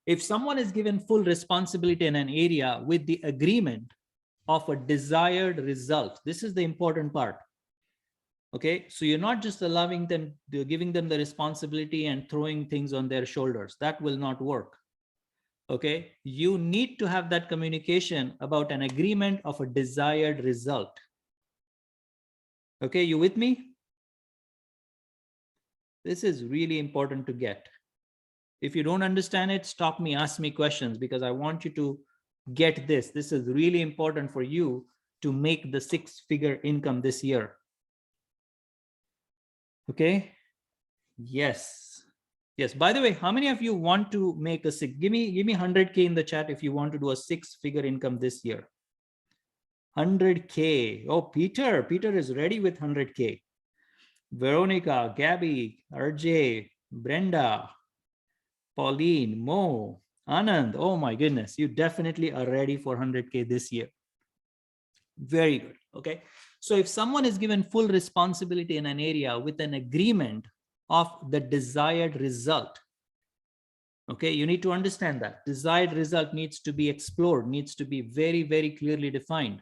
If someone is given full responsibility in an area with the agreement of a desired result, this is the important part. Okay, so you're not just allowing them, you're giving them the responsibility and throwing things on their shoulders. That will not work. Okay, you need to have that communication about an agreement of a desired result. Okay, you with me? This is really important to get. If you don't understand it, stop me, ask me questions, because I want you to Get this. This is really important for you to make the 6-figure income this year. Okay. Yes. Yes. By the way, how many of you want to make a give me 100K in the chat if you want to do a 6-figure income this year? 100K. Oh, Peter is ready with 100K. Veronica, Gabby, RJ, Brenda, Pauline, Mo, Anand. Oh my goodness. You definitely are ready for 100K this year. Very good. Okay. So if someone is given full responsibility in an area with an agreement of the desired result, okay, you need to understand that desired result needs to be explored, needs to be very, very clearly defined.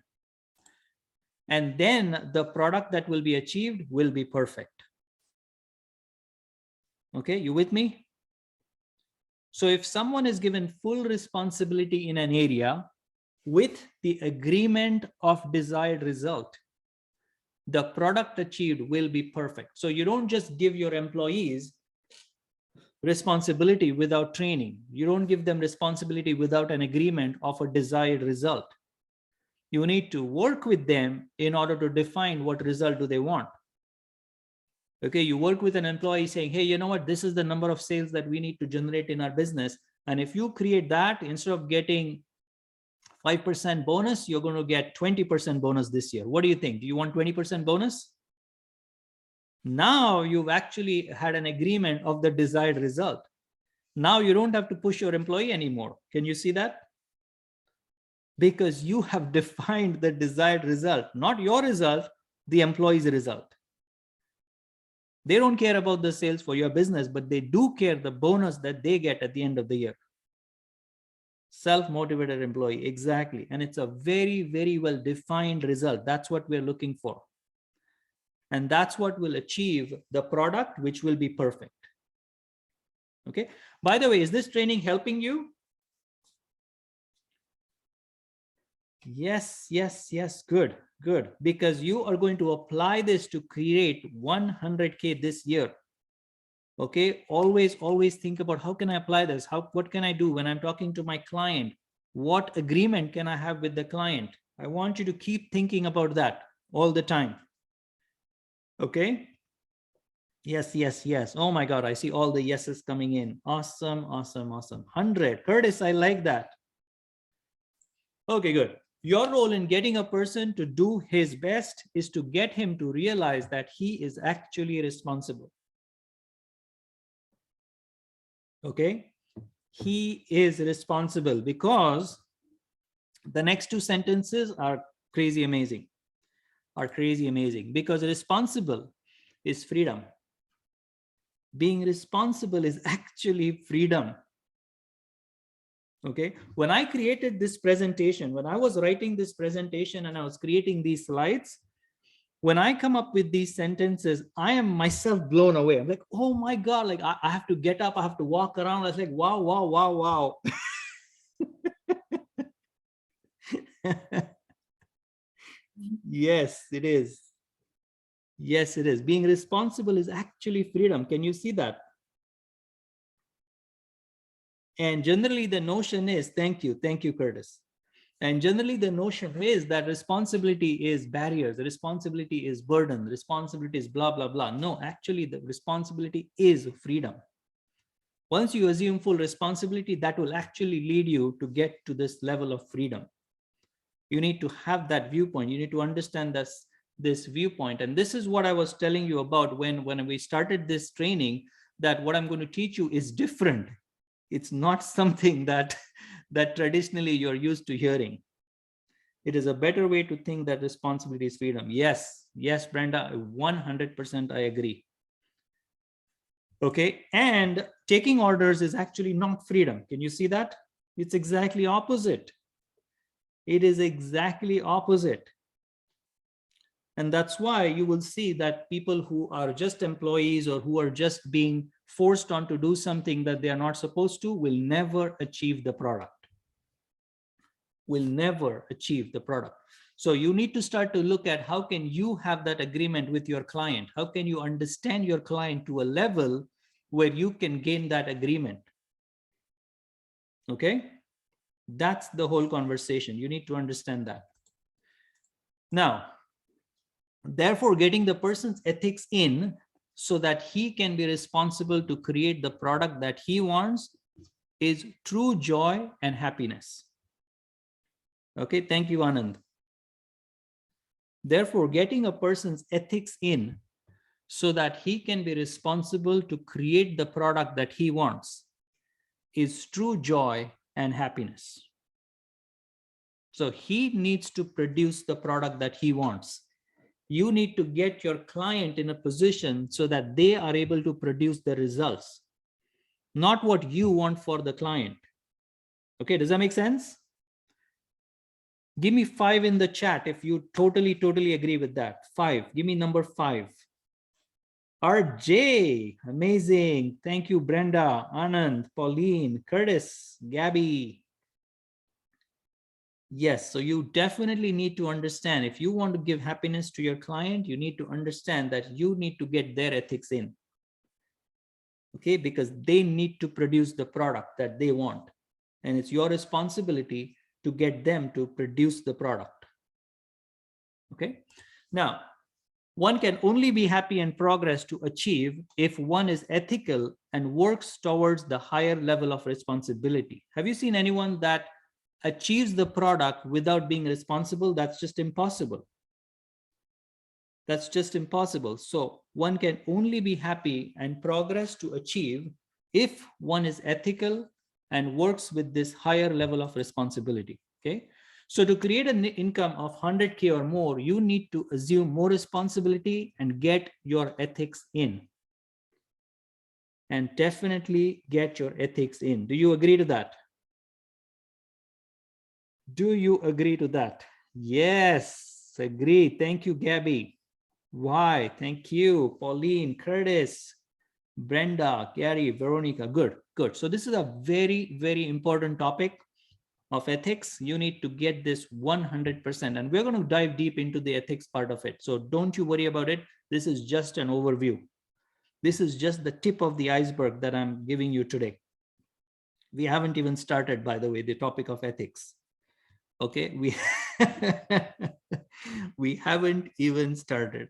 And then the product that will be achieved will be perfect. Okay, you with me? So if someone is given full responsibility in an area with the agreement of desired result, the product achieved will be perfect. So you don't just give your employees responsibility without training. You don't give them responsibility without an agreement of a desired result. You need to work with them in order to define what result do they want. Okay, you work with an employee saying, hey, you know what, this is the number of sales that we need to generate in our business. And if you create that, instead of getting 5% bonus, you're going to get 20% bonus this year. What do you think? Do you want 20% bonus? Now you've actually had an agreement of the desired result. Now you don't have to push your employee anymore. Can you see that? Because you have defined the desired result, not your result, the employee's result. They don't care about the sales for your business, but they do care the bonus that they get at the end of the year. Self-motivated employee, exactly. And it's a very, very well defined result. That's what we're looking for. And that's what will achieve the product, which will be perfect. Okay. By the way, is this training helping you? Yes, yes, yes. Good, good. Because you are going to apply this to create 100K this year. Okay. Always, always think about how can I apply this? What can I do when I'm talking to my client? What agreement can I have with the client? I want you to keep thinking about that all the time. Okay. Yes, yes, yes. Oh my God. I see all the yeses coming in. Awesome, awesome, awesome. 100. Curtis, I like that. Okay, good. Your role in getting a person to do his best is to get him to realize that he is actually responsible. Okay. He is responsible, because the next two sentences are crazy amazing. Because responsible is freedom. Being responsible is actually freedom. Okay. When I created this presentation, when I was writing this presentation and I was creating these slides, when I come up with these sentences, I am myself blown away. I'm like, oh my God, like I have to get up, I have to walk around. I was like, wow, wow, wow, wow. Yes, it is. Yes, it is. Being responsible is actually freedom. Can you see that? And generally the notion is, thank you, Curtis. And generally the notion is that responsibility is barriers, responsibility is burden, responsibility is blah, blah, blah. No, actually the responsibility is freedom. Once you assume full responsibility, that will actually lead you to get to this level of freedom. You need to have that viewpoint. You need to understand this viewpoint. And this is what I was telling you about when we started this training, that what I'm going to teach you is different. It's not something that traditionally you're used to hearing. It is a better way to think that responsibility is freedom. Yes, yes, Brenda, 100% I agree. Okay, and taking orders is actually not freedom. Can you see that? It's exactly opposite. It is exactly opposite. And that's why you will see that people who are just employees or who are just being forced on to do something that they are not supposed to will never achieve the product. Will never achieve the product. So you need to start to look at how can you have that agreement with your client? How can you understand your client to a level where you can gain that agreement? Okay. That's the whole conversation. You need to understand that. Now, therefore, getting the person's ethics in so that he can be responsible to create the product that he wants is true joy and happiness. Okay, thank you, Anand. Therefore, getting a person's ethics in so that he can be responsible to create the product that he wants is true joy and happiness. So he needs to produce the product that he wants. You need to get your client in a position so that they are able to produce the results, not what you want for the client. Okay, does that make sense? Give me 5 in the chat if you totally agree with that. 5. Give me number 5. RJ, amazing. Thank you, Brenda, Anand, Pauline, Curtis, Gabby. Yes, so you definitely need to understand, if you want to give happiness to your client, you need to understand that you need to get their ethics in. Okay, because they need to produce the product that they want. And it's your responsibility to get them to produce the product. Okay, now, one can only be happy and progress to achieve if one is ethical and works towards the higher level of responsibility. Have you seen anyone that achieves the product without being responsible? That's just impossible. That's just impossible. So one can only be happy and progress to achieve if one is ethical and works with this higher level of responsibility. Okay. So to create an income of 100K or more, you need to assume more responsibility and get your ethics in. And definitely get your ethics in. Do you agree to that? Do you agree to that? Yes, agree. Thank you, Gabby. Why? Thank you, Pauline, Curtis, Brenda, Gary, Veronica. Good, good. So this is a very important topic of ethics. You need to get this 100%. And we're going to dive deep into the ethics part of it. So don't you worry about it. This is just an overview. This is just the tip of the iceberg that I'm giving you today. We haven't even started, by the way, the topic of ethics. Okay, we haven't even started.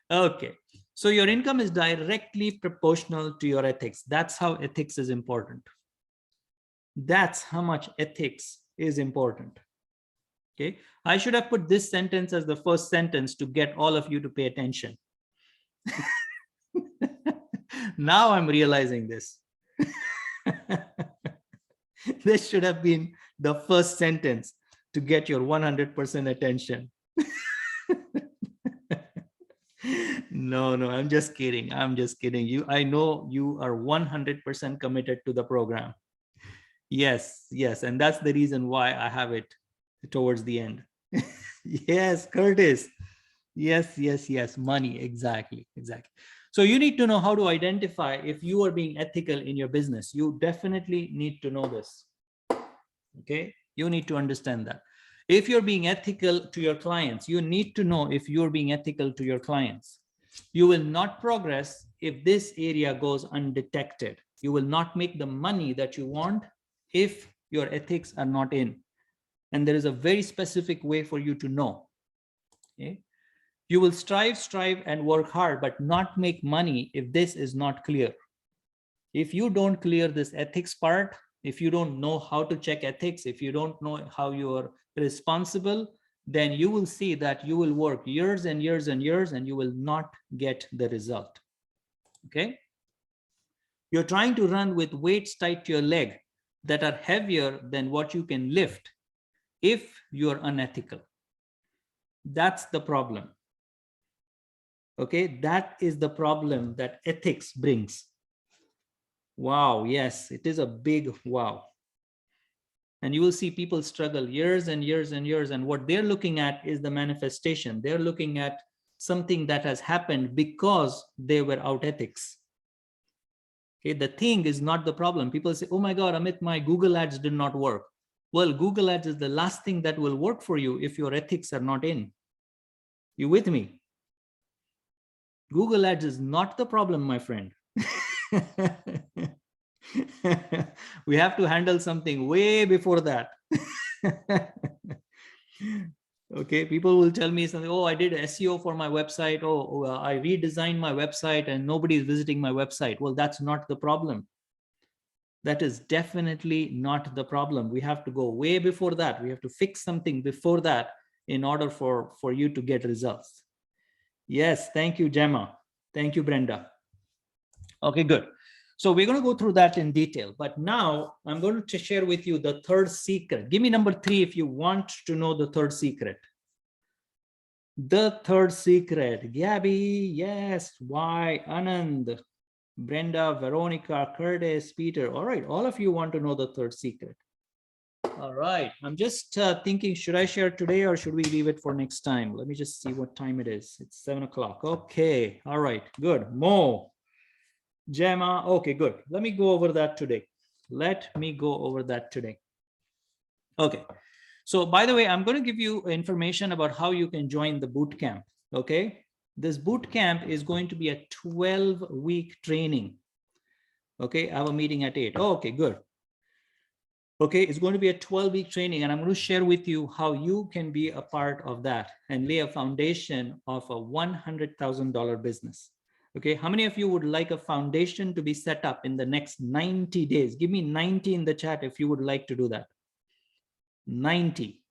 Okay, so your income is directly proportional to your ethics. That's how ethics is important. That's how much ethics is important. Okay, I should have put this sentence as the first sentence to get all of you to pay attention. Now I'm realizing this. This should have been the first sentence to get your 100% attention. No, I'm just kidding. I'm just kidding. I know you are 100% committed to the program. Yes. And that's the reason why I have it towards the end. Yes, Curtis. Yes. Money. Exactly. So you need to know how to identify if you are being ethical in your business. You definitely need to know this. Okay. You need to understand that. If you're being ethical to your clients, you need to know if you're being ethical to your clients. You will not progress if this area goes undetected. You will not make the money that you want if your ethics are not in. And there is a very specific way for you to know. Okay? You will strive and work hard, but not make money if this is not clear. If you don't clear this ethics part, if you don't know how to check ethics, if you don't know how you are responsible, then you will see that you will work years and years and you will not get the result. Okay? You're trying to run with weights tied to your leg that are heavier than what you can lift if you're unethical. That's the problem. Okay, that is the problem that ethics brings. Wow, yes, it is a big wow. And you will see people struggle years and years. And what they're looking at is the manifestation. They're looking at something that has happened because they were out ethics. Okay, the thing is not the problem. People say, oh my God, Amit, my Google ads did not work. Well, Google ads is the last thing that will work for you if your ethics are not in. You with me? Google ads is not the problem, my friend. We have to handle something way before that. Okay, people will tell me something, oh, I did SEO for my website, I redesigned my website and nobody is visiting my website. Well, that's not the problem. That is definitely not the problem. We have to go way before that. We have to fix something before that in order for you to get results. Yes, thank you, Gemma. Thank you, Brenda. Okay, good. So we're going to go through that in detail, but now I'm going to share with you the third secret. Give me number 3 if you want to know the third secret. The third secret, Gabby, yes, why, Anand, Brenda, Veronica, Curtis, Peter. All right, all of you want to know the third secret. All right, I'm just thinking, should I share today or should we leave it for next time? Let me just see what time it is. It's 7 o'clock. Okay, all right, good. Mo, Gemma, okay, good. Let me go over that today. Let me go over that today. Okay, so by the way, I'm going to give you information about how you can join the boot camp. Okay, this boot camp is going to be a 12-week training. Okay, I have a meeting at 8. Oh, okay, good. Okay, it's going to be a 12-week training, and I'm going to share with you how you can be a part of that and lay a foundation of a $100,000 business. Okay, how many of you would like a foundation to be set up in the next 90 days? Give me 90 in the chat if you would like to do that. 90.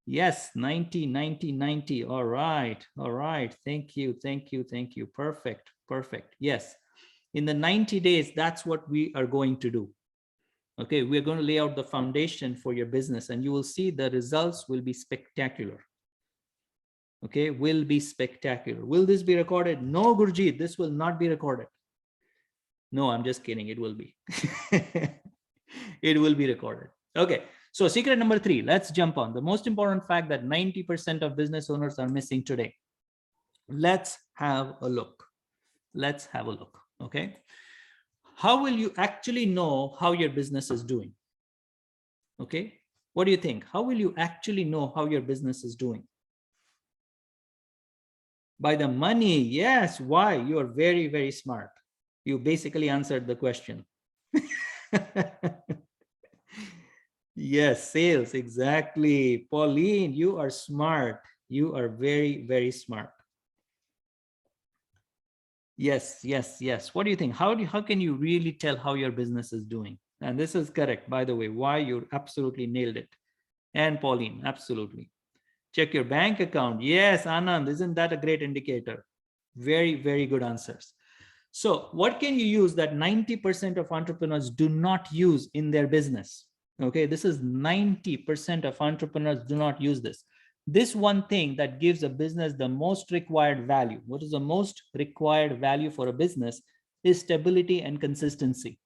Yes, 90, 90, 90. All right, all right. Thank you, thank you, thank you. Perfect, perfect. Yes, in the 90 days, that's what we are going to do. Okay, we're going to lay out the foundation for your business and you will see the results will be spectacular. Okay, will be spectacular. Will this be recorded? No, Gurjeet, this will not be recorded. No, I'm just kidding. It will be. It will be recorded. Okay, so secret number 3, let's jump on. The most important fact that 90% of business owners are missing today. Let's have a look. Let's have a look. Okay. How will you actually know how your business is doing? Okay. What do you think? How will you actually know how your business is doing? By the money. Yes. Why? You are very, very smart. You basically answered the question. Yes, sales. Exactly. Pauline, you are smart. You are very, very smart. Yes, yes, yes. What do you think? How can you really tell how your business is doing? And this is correct, by the way. Why? You absolutely nailed it. And Pauline, absolutely. Check your bank account. Yes, Anand, isn't that a great indicator? Very, very good answers. So what can you use that 90% of entrepreneurs do not use in their business? Okay, this is 90% of entrepreneurs do not use this. This one thing that gives a business the most required value. What is the most required value for a business is stability and consistency.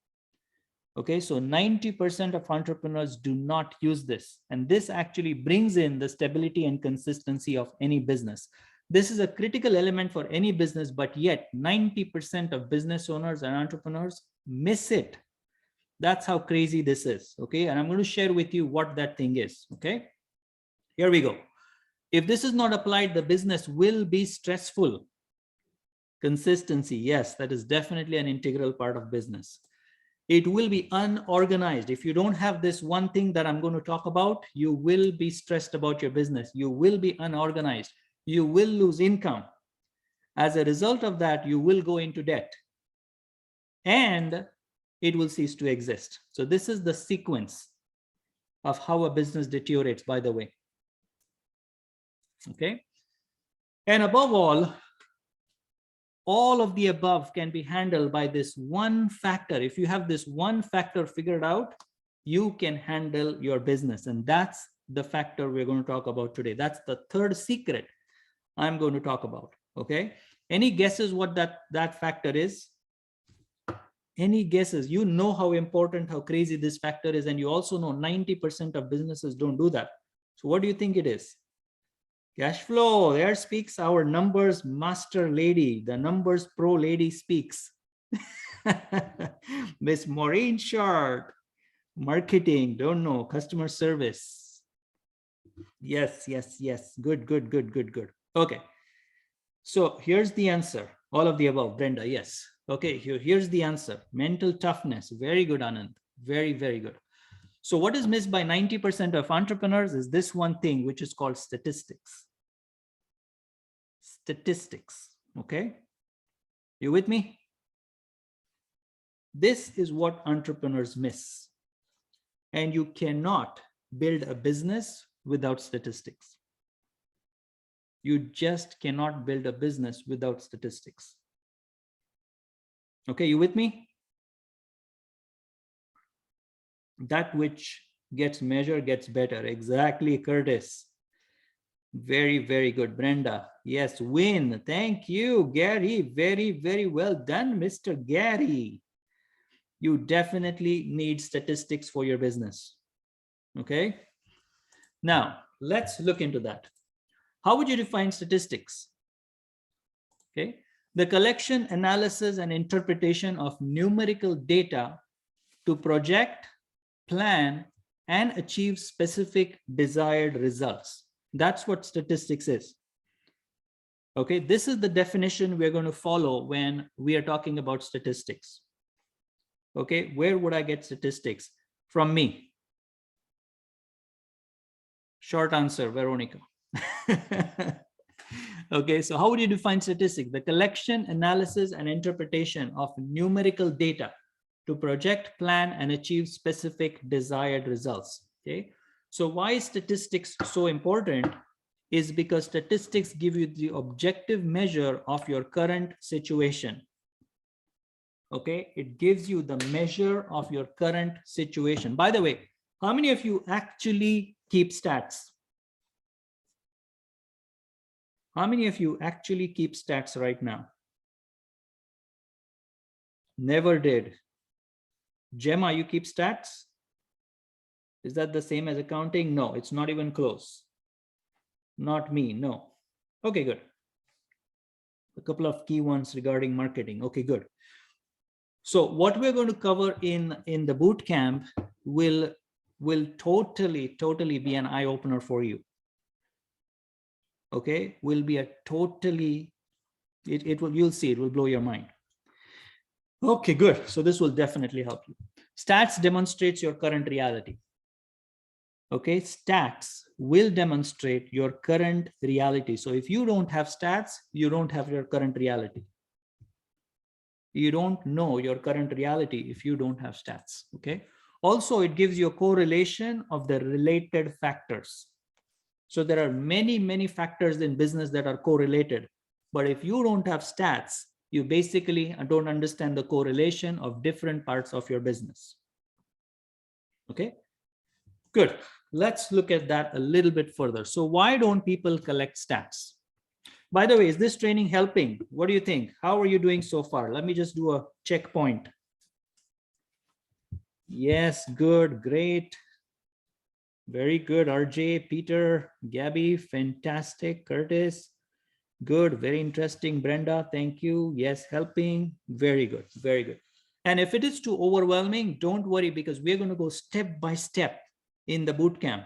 Okay, so 90% of entrepreneurs do not use this. And this actually brings in the stability and consistency of any business. This is a critical element for any business, but yet 90% of business owners and entrepreneurs miss it. That's how crazy this is. Okay, and I'm going to share with you what that thing is. Okay, here we go. If this is not applied, the business will be stressful. Consistency, yes, that is definitely an integral part of business. It will be unorganized. If you don't have this one thing that I'm going to talk about, you will be stressed about your business. You will be unorganized. You will lose income. As a result of that, you will go into debt and it will cease to exist. So this is the sequence of how a business deteriorates, by the way. Okay. And above all of the above can be handled by this one factor. If you have this one factor figured out, you can handle your business. And that's the factor we're going to talk about today. That's the third secret I'm going to talk about. Okay. Any guesses what that factor is? Any guesses? You know how important, how crazy this factor is. And you also know 90% of businesses don't do that. So what do you think it is? Cash flow. There speaks our numbers master lady. The numbers pro lady speaks. Miss Maureen Sharp. Marketing. Don't know. Customer service. Yes, yes, yes. Good, good. Okay. So here's the answer. All of the above. Brenda, yes. Okay, here's the answer. Mental toughness. Very good, Anand. Very, very good. So what is missed by 90% of entrepreneurs is this one thing, which is called statistics. Statistics. Okay. You with me? This is what entrepreneurs miss. And you cannot build a business without statistics. You just cannot build a business without statistics. Okay, you with me? That which gets measured gets better. Exactly, Curtis. Very, very good. Brenda. Yes, win. Thank you, Gary. Very, very well done, Mr. Gary. You definitely need statistics for your business. Okay. Now, let's look into that. How would you define statistics? Okay. The collection, analysis, and interpretation of numerical data to project, plan, and achieve specific desired results. That's what statistics is. Okay, this is the definition we're going to follow when we are talking about statistics. Okay, where would I get statistics? From me. Short answer, Veronica. Okay, so how would you define statistics? The collection, analysis, and interpretation of numerical data to project, plan, and achieve specific desired results. Okay, so why is statistics so important? Is because statistics give you the objective measure of your current situation. Okay, it gives you the measure of your current situation. By the way, how many of you actually keep stats? How many of you actually keep stats right now? Never did. Gemma, you keep stats? Is that the same as accounting? No, it's not even close. Not me, no. Okay, good. A couple of key ones regarding marketing. Okay, good. So what we're going to cover in the boot camp will totally be an eye opener for you. Okay, will be a totally, you'll see, it will blow your mind. Okay, good. So this will definitely help you. Stats demonstrates your current reality. Okay, stats will demonstrate your current reality. So if you don't have stats, you don't have your current reality. You don't know your current reality if you don't have stats. Okay. Also, it gives you a correlation of the related factors. So there are many factors in business that are correlated. But if you don't have stats, you basically don't understand the correlation of different parts of your business. Okay, good. Let's look at that a little bit further. So why don't people collect stats? By the way, is this training helping? What do you think? How are you doing so far? Let me just do a checkpoint. Yes, good, great. Very good. RJ, Peter, Gabby, fantastic. Curtis, good, very interesting. Brenda, thank you. Yes, helping. Very good, very good. And if it is too overwhelming, don't worry, because we're going to go step by step in the boot camp.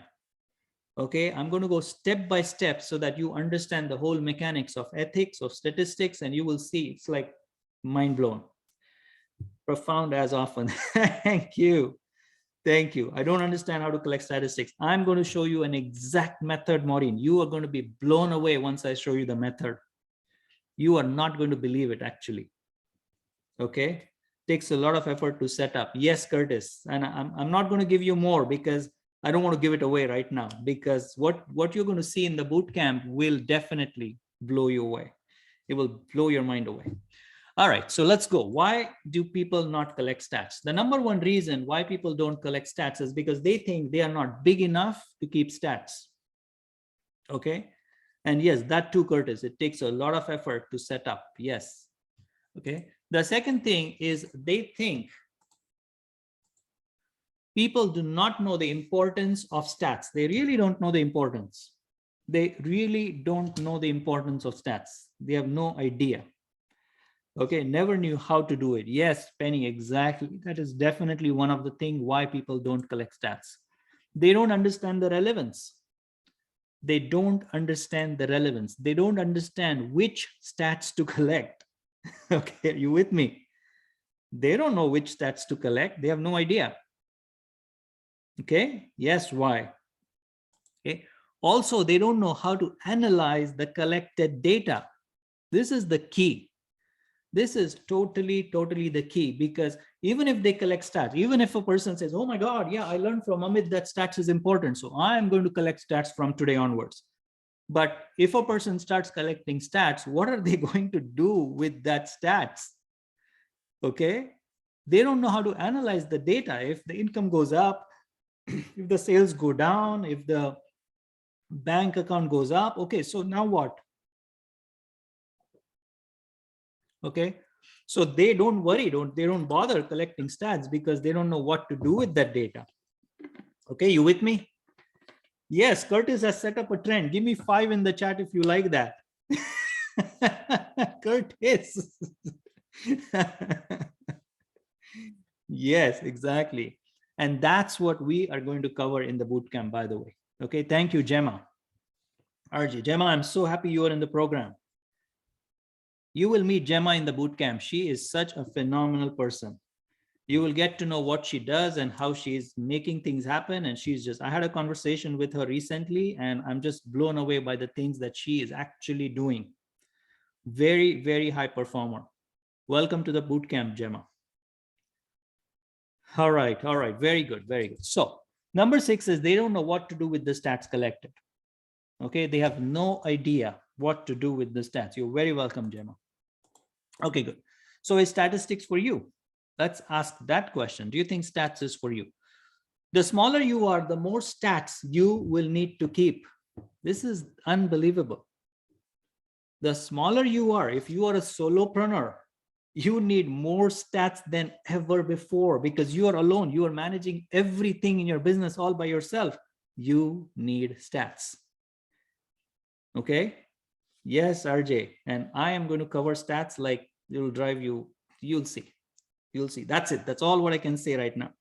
Okay, I'm going to go step by step so that you understand the whole mechanics of ethics, of statistics, and you will see it's like mind blown. Profound as often. Thank you. Thank you. I don't understand how to collect statistics. I'm going to show you an exact method, Maureen. You are going to be blown away once I show you the method. You are not going to believe it, actually. Okay, takes a lot of effort to set up. Yes, Curtis, and I'm not going to give you more because I don't want to give it away right now, because what you're going to see in the boot camp will definitely blow you away. It will blow your mind away. All right, so let's go. Why do people not collect stats? The number one reason why people don't collect stats is because they think they are not big enough to keep stats. Okay, and yes, that too, Curtis, it takes a lot of effort to set up. Yes. Okay, the second thing is they think people do not know the importance of stats. They really don't know the importance. They really don't know the importance of stats. They have no idea. Okay, never knew how to do it. Yes, Penny, exactly. That is definitely one of the things why people don't collect stats. They don't understand the relevance. They don't understand the relevance. They don't understand which stats to collect. Okay, are you with me? They don't know which stats to collect. They have no idea. Okay. Yes. Why? Okay. Also, they don't know how to analyze the collected data. This is the key. This is totally the key, because even if they collect stats, even if a person says, oh my God, yeah, I learned from Amit that stats is important, so I'm going to collect stats from today onwards. But if a person starts collecting stats, what are they going to do with that stats? Okay. They don't know how to analyze the data. If the income goes up, if the sales go down, if the bank account goes up, okay, so now what? Okay. So they don't worry, they don't bother collecting stats because they don't know what to do with that data. Okay, you with me? Yes, Curtis has set up a trend. Give me 5 in the chat if you like that. Curtis. Yes, exactly. And that's what we are going to cover in the bootcamp, by the way. Okay, thank you, Gemma. RJ, Gemma, I'm so happy you are in the program. You will meet Gemma in the bootcamp. She is such a phenomenal person. You will get to know what she does and how she's making things happen. And she's just, I had a conversation with her recently, and I'm just blown away by the things that she is actually doing. Very high performer. Welcome to the bootcamp, Gemma. All right. Very good. So number 6 is they don't know what to do with the stats collected. Okay, they have no idea what to do with the stats. You're very welcome, Gemma. Okay, good. So is statistics for you? Let's ask that question. Do you think stats is for you? The smaller you are, the more stats you will need to keep. This is unbelievable. The smaller you are, if you are a solopreneur, you need more stats than ever before because you are alone. You are managing everything in your business all by yourself. You need stats. Okay. Yes, RJ. And I am going to cover stats like it will drive you. You'll see. You'll see. That's it. That's all what I can say right now.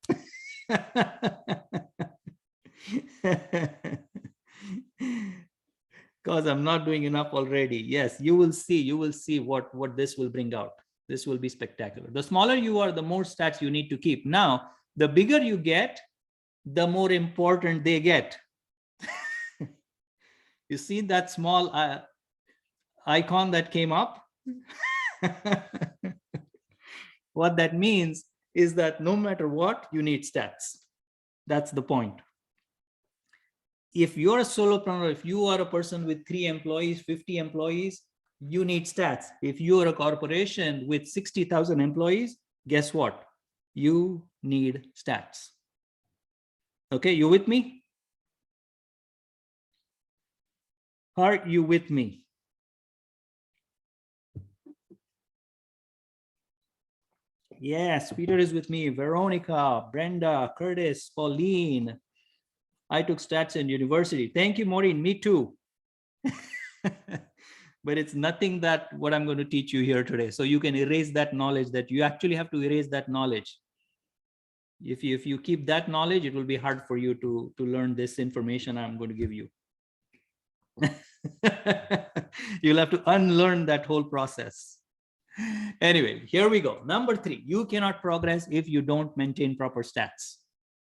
Because I'm not doing enough already. Yes, you will see what this will bring out. This will be spectacular. The smaller you are, the more stats you need to keep. Now, the bigger you get, the more important they get. You see that small icon that came up? What that means is that no matter what, you need stats. That's the point. If you're a solopreneur, if you are a person with 3 employees, 50 employees, you need stats. If you are a corporation with 60,000 employees, guess what? You need stats. Okay, you with me? Are you with me? Yes, Peter is with me. Veronica, Brenda, Curtis, Pauline. I took stats in university. Thank you, Maureen. Me too. But it's nothing that what I'm going to teach you here today. So you can erase that knowledge, that you actually have to erase that knowledge. If you keep that knowledge, it will be hard for you to learn this information I'm going to give you. You'll have to unlearn that whole process. Anyway, here we go. Number 3, you cannot progress if you don't maintain proper stats.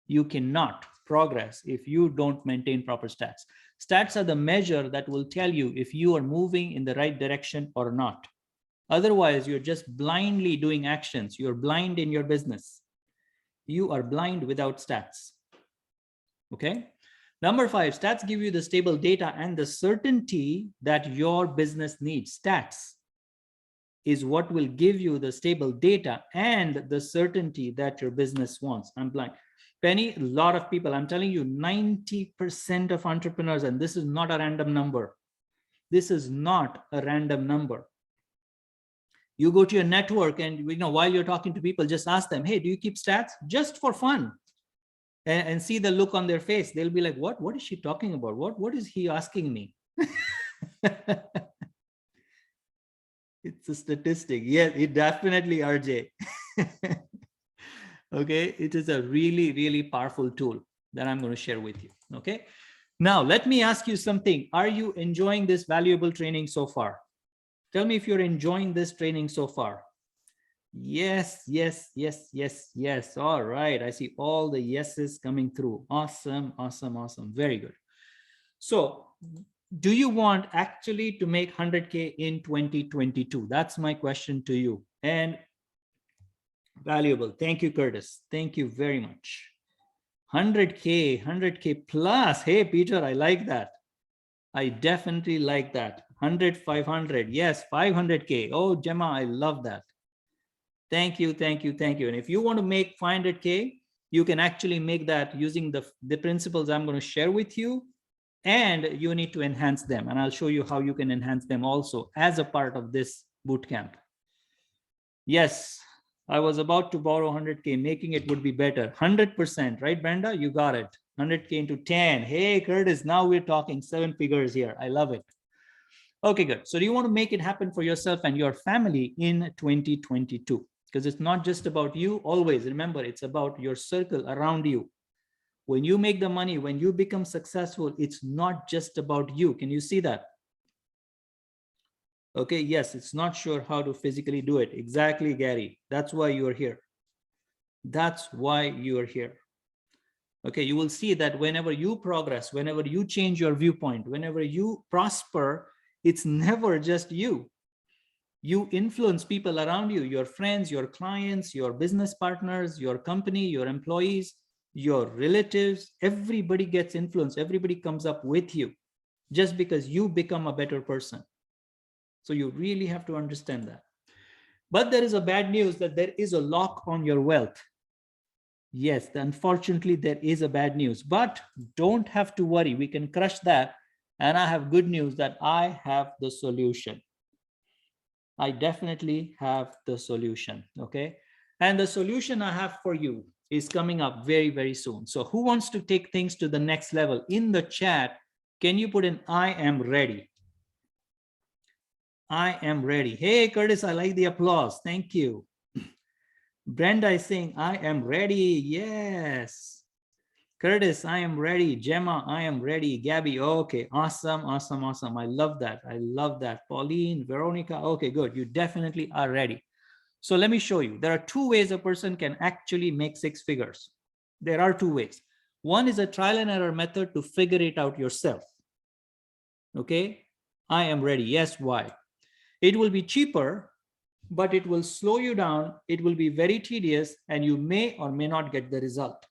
You cannot progress if you don't maintain proper stats. Stats are the measure that will tell you if you are moving in the right direction or not. Otherwise, you're just blindly doing actions. You're blind in your business. You are blind without stats. Okay. Number 5, stats give you the stable data and the certainty that your business needs. Stats is what will give you the stable data and the certainty that your business wants. I'm blind. Penny, a lot of people, I'm telling you, 90% of entrepreneurs, and this is not a random number. This is not a random number. You go to your network and while you're talking to people, just ask them, hey, do you keep stats? Just for fun. And see the look on their face. They'll be like, what is she talking about? What is he asking me? It's a statistic. Yes, it definitely, RJ. Okay, it is a really powerful tool that I'm going to share with you. Okay, now let me ask you something. Are you enjoying this valuable training so far? Tell me if you're enjoying this training so far. Yes, yes, yes, yes, yes. All right. I see all the yeses coming through. Awesome, awesome, awesome. Very good. So, do you want actually to make 100K in 2022? That's my question to you. And valuable. Thank you, Curtis. Thank you very much. 100K, 100K plus. Hey, Peter, I like that. I definitely like that. 100, 500. Yes, 500K. Oh, Gemma, I love that. Thank you, thank you, thank you. And if you want to make 500K, you can actually make that using the principles I'm going to share with you. And you need to enhance them. And I'll show you how you can enhance them also as a part of this bootcamp. Yes, I was about to borrow 100K. Making it would be better. 100%, right, Brenda? You got it. 100K into 10. Hey, Curtis, now we're talking 7 figures here. I love it. Okay, good. So do you want to make it happen for yourself and your family in 2022? Because it's not just about you. Always remember, it's about your circle around you. When you make the money, when you become successful, it's not just about you. Can you see that? Okay, yes, it's not sure how to physically do it. Exactly, Gary. That's why you're here. That's why you're here. Okay, you will see that whenever you progress, whenever you change your viewpoint, whenever you prosper, it's never just you. You influence people around you, your friends, your clients, your business partners, your company, your employees, your relatives. Everybody gets influenced. Everybody comes up with you just because you become a better person. So you really have to understand that. But there is a bad news that there is a lock on your wealth. Yes, unfortunately, there is a bad news, but don't have to worry. We can crush that. And I have good news that I have the solution. I definitely have the solution. Okay. And the solution I have for you is coming up very, very soon. So who wants to take things to the next level? In the chat, can you put in I am ready? I am ready. Hey, Curtis, I like the applause. Thank you. Brenda is saying, I am ready. Yes. Curtis, I am ready. Gemma, I am ready. Gabby, okay. Awesome, awesome, awesome. I love that. I love that. Pauline, Veronica, okay, good. You definitely are ready. So let me show you. There are two ways a person can actually make 6 figures. There are two ways. One is a trial and error method to figure it out yourself. Okay, I am ready. Yes, why? It will be cheaper, but it will slow you down. It will be very tedious, and you may or may not get the result.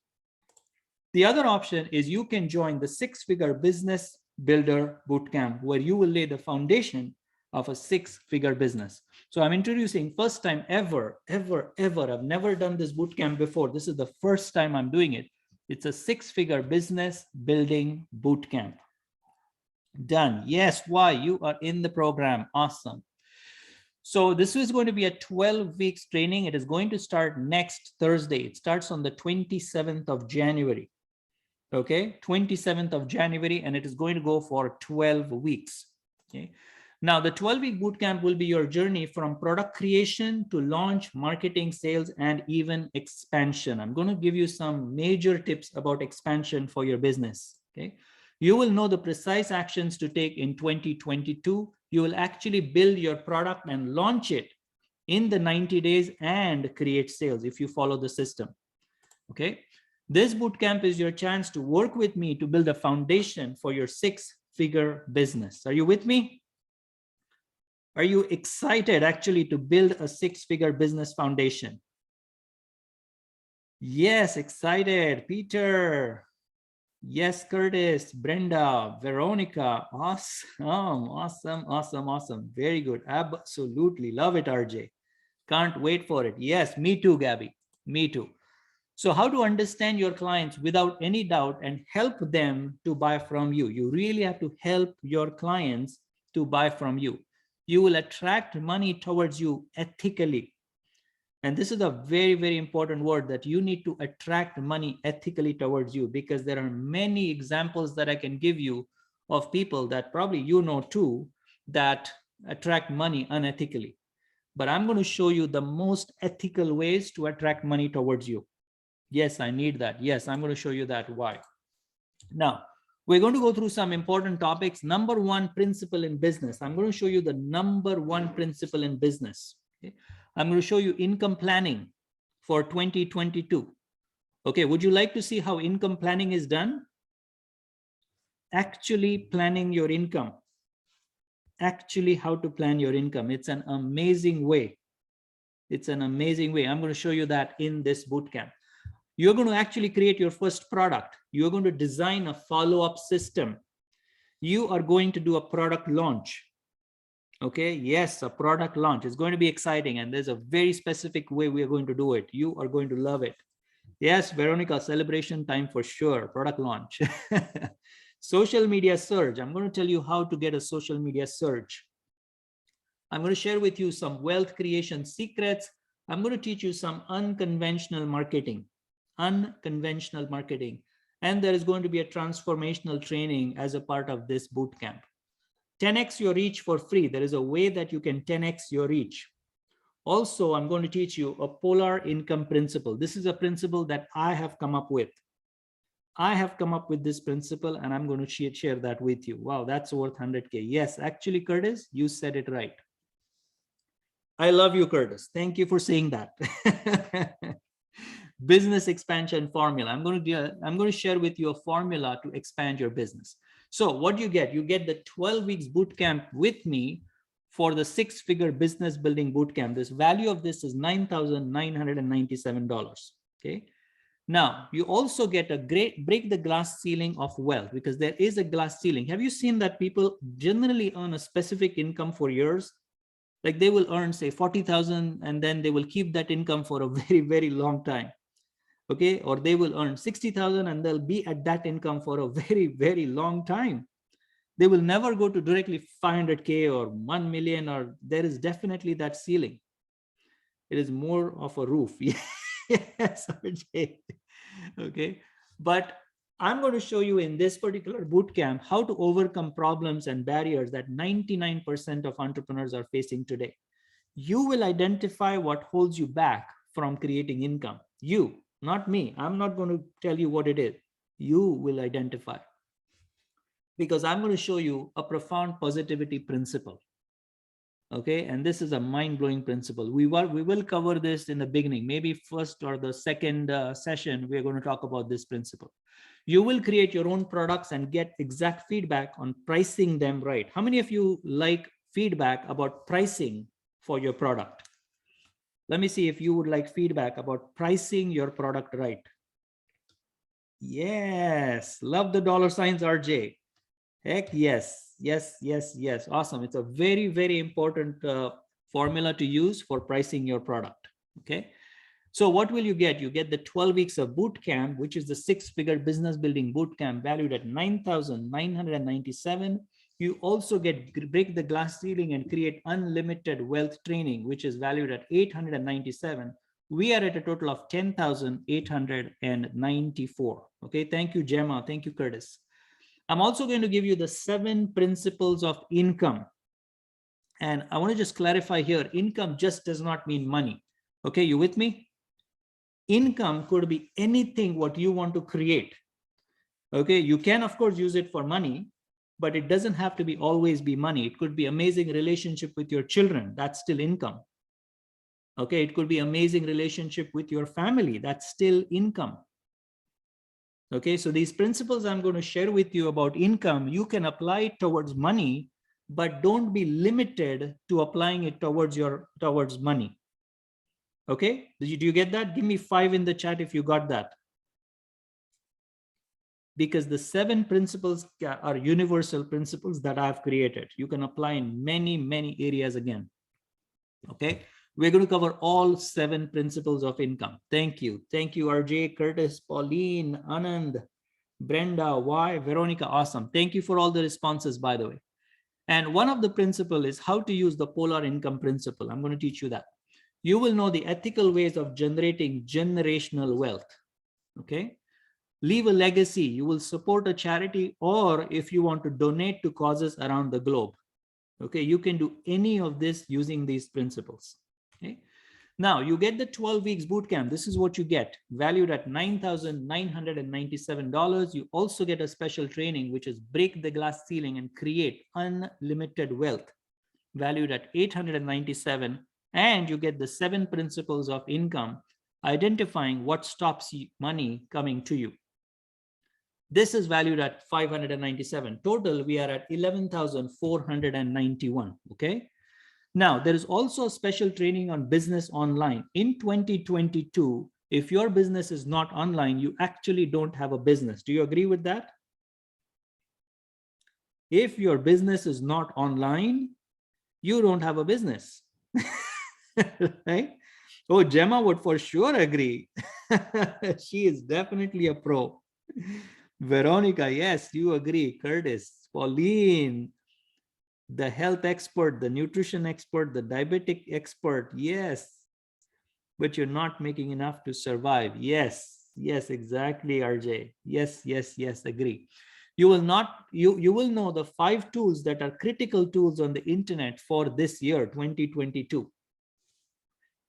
The other option is you can join the 6-figure business builder bootcamp, where you will lay the foundation of a 6-figure business. So I'm introducing first time ever, I've never done this bootcamp before. This is the first time I'm doing it. It's a 6-figure business building bootcamp. Done. Yes, why? You are in the program. Awesome. So this is going to be a 12 weeks training. It is going to start next Thursday. It starts on the 27th of January. Okay, 27th of January, and it is going to go for 12 weeks. Okay. Now, the 12-week bootcamp will be your journey from product creation to launch, marketing, sales, and even expansion. I'm going to give you some major tips about expansion for your business. Okay. You will know the precise actions to take in 2022. You will actually build your product and launch it in the 90 days and create sales if you follow the system. Okay. This bootcamp is your chance to work with me to build a foundation for your 6-figure business. Are you with me? Are you excited actually to build a 6-figure business foundation? Yes, excited. Peter. Yes, Curtis, Brenda, Veronica. Awesome, awesome, awesome, awesome. Very good. Absolutely. Love it, RJ. Can't wait for it. Yes, me too, Gabby. Me too. So how to understand your clients without any doubt and help them to buy from you. You really have to help your clients to buy from you. You will attract money towards you ethically. And this is a very, very important word, that you need to attract money ethically towards you, because there are many examples that I can give you of people that probably you know too, that attract money unethically. But I'm going to show you the most ethical ways to attract money towards you. Yes, I need that. Yes, I'm going to show you that why. Now, we're going to go through some important topics. Number 1 principle in business. I'm going to show you the number 1 principle in business. Okay? I'm going to show you income planning for 2022. Okay, would you like to see how income planning is done? Actually planning your income. Actually how to plan your income. It's an amazing way. It's an amazing way. I'm going to show you that in this bootcamp. You're going to actually create your first product. You're going to design a follow-up system. You are going to do a product launch. Okay, yes, a product launch is going to be exciting, and there's a very specific way we are going to do it. You are going to love it. Yes, Veronica, celebration time for sure. Product launch. Social media surge. I'm going to tell you how to get a social media surge. I'm going to share with you some wealth creation secrets. I'm going to teach you some unconventional marketing. Unconventional marketing. And there is going to be a transformational training as a part of this bootcamp. 10x your reach for free. There is a way that you can 10x your reach. Also, I'm going to teach you a polar income principle. This is a principle that I have come up with. I have come up with this principle, and I'm going to share that with you. Wow, that's worth 100K. Yes, actually, Curtis, you said it right. I love you, Curtis. Thank you for saying that. Business expansion formula. I'm going to share with you a formula to expand your business. So what do you get? You get the 12 weeks bootcamp with me for the 6-figure business building bootcamp. This value of this is $9,997. Okay. Now you also get a great break the glass ceiling of wealth, because there is a glass ceiling. Have you seen that people generally earn a specific income for years? Like they will earn say 40,000 and then they will keep that income for a very, very long time. Okay, or they will earn 60,000 and they'll be at that income for a very, very long time. They will never go to directly 500K or 1 million, or there is definitely that ceiling. It is more of a roof. Yes, RJ. Okay, but I'm going to show you in this particular bootcamp how to overcome problems and barriers that 99% of entrepreneurs are facing today. You will identify what holds you back from creating income. You, not me. I'm not going to tell you what it is. You will identify, because I'm going to show you a profound positivity principle. Okay, and this is a mind-blowing principle. We will cover this in the beginning, maybe first or the second session. We're going to talk about this principle. You will create your own products and get exact feedback on pricing them right. How many of you like feedback about pricing for your product? Let me see if you would like feedback about pricing your product right. Yes, love the dollar signs, RJ. Heck yes, yes, yes, yes. Awesome. It's a very, very important formula to use for pricing your product. Okay. So what will you get? You get the 12 weeks of boot camp, which is the 6-figure business building boot camp valued at $9,997. You also get break the glass ceiling and create unlimited wealth training, which is valued at $897. We are at a total of $10,894. Okay. Thank you, Gemma. Thank you, Curtis. I'm also going to give you the 7 principles of income. And I want to just clarify here, income just does not mean money. Okay, you with me? Income could be anything what you want to create. Okay, you can of course use it for money, but it doesn't have to be always be money. It could be amazing relationship with your children. That's still income. Okay, it could be amazing relationship with your family. That's still income. Okay, so these principles I'm going to share with you about income, you can apply it towards money, but don't be limited to applying it towards money. Okay, do you get that? Give me 5 in the chat if you got that. Because the 7 principles are universal principles that I've created. You can apply in many, many areas again. Okay. We're going to cover all 7 principles of income. Thank you. Thank you, RJ, Curtis, Pauline, Anand, Brenda, Y, Veronica. Awesome. Thank you for all the responses, by the way. And one of the principles is how to use the polar income principle. I'm going to teach you that. You will know the ethical ways of generating generational wealth. Okay. Leave a legacy. You will support a charity, or if you want to donate to causes around the globe. Okay. You can do any of this using these principles. Okay. Now you get the 12 weeks bootcamp. This is what you get, valued at $9,997. You also get a special training, which is break the glass ceiling and create unlimited wealth, valued at $897. And you get the 7 principles of income, identifying what stops money coming to you. This is valued at 597. Total, we are at 11,491. Okay. Now, there is also a special training on business online. In 2022, if your business is not online, you actually don't have a business. Do you agree with that? If your business is not online, you don't have a business. Right? Oh, Gemma would for sure agree. She is definitely a pro. Veronica, yes, you agree. Curtis, Pauline, the health expert, the nutrition expert, the diabetic expert, yes. But you're not making enough to survive. Yes, yes, exactly, RJ. Yes, yes, yes, agree. You will not, you will know the 5 tools that are critical tools on the internet for this year, 2022.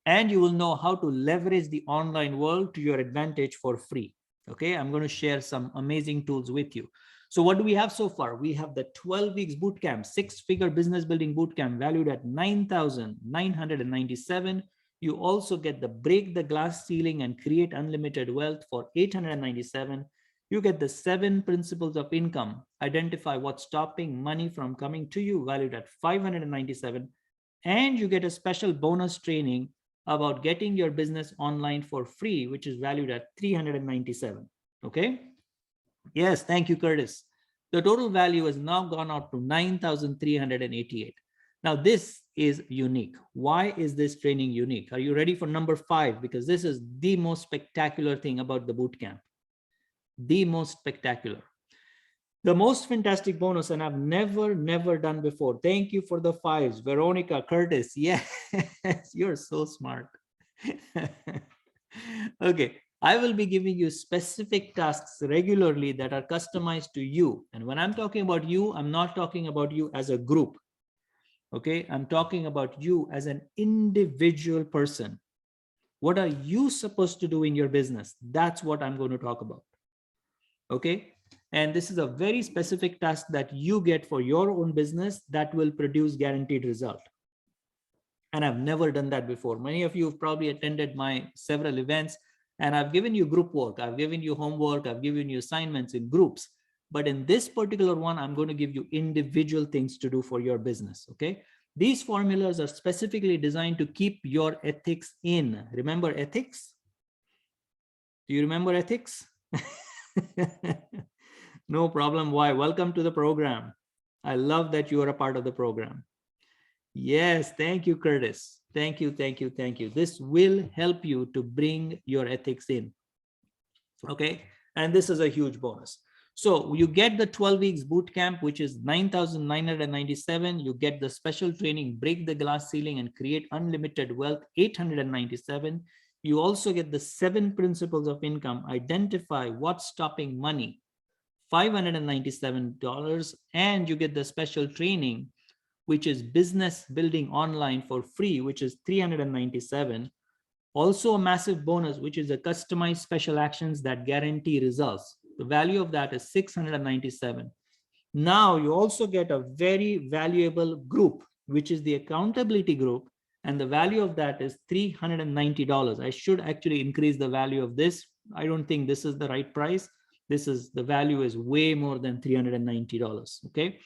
And you will know how to leverage the online world to your advantage for free. Okay, I'm going to share some amazing tools with you. So what do we have so far? We have the 12 weeks bootcamp, 6-figure business building bootcamp valued at 9,997. You also get the break the glass ceiling and create unlimited wealth for 897. You get the 7 principles of income, identify what's stopping money from coming to you, valued at 597. And you get a special bonus training about getting your business online for free, which is valued at 397. Okay. Yes, thank you, Curtis. The total value has now gone up to 9,388. Now, this is unique. Why is this training unique? Are you ready for number 5? Because this is the most spectacular thing about the bootcamp. The most spectacular. The most fantastic bonus, and I've never done before. Thank you for the 5s. Veronica, Curtis. Yes, you're so smart. Okay. I will be giving you specific tasks regularly that are customized to you. And when I'm talking about you, I'm not talking about you as a group. Okay. I'm talking about you as an individual person. What are you supposed to do in your business? That's what I'm going to talk about. Okay. And this is a very specific task that you get for your own business that will produce guaranteed result. And I've never done that before. Many of you have probably attended my several events, and I've given you group work. I've given you homework. I've given you assignments in groups. But in this particular one, I'm going to give you individual things to do for your business. Okay. These formulas are specifically designed to keep your ethics in. Remember ethics? Do you remember ethics? No problem. Why? Welcome to the program. I love that you are a part of the program. Yes, thank you, Curtis. Thank you, thank you, thank you. This will help you to bring your ethics in. Okay, and this is a huge bonus. So you get the 12 weeks boot camp, which is 9,997. You get the special training, break the glass ceiling and create unlimited wealth, 897. You also get the 7 principles of income, identify what's stopping money, $597. And you get the special training, which is business building online for free, which is 397. Also a massive bonus, which is a customized special actions that guarantee results. The value of that is 697. Now you also get a very valuable group, which is the accountability group. And the value of that is $390. I should actually increase the value of this. I don't think this is the right price. The value is way more than $390. Okay.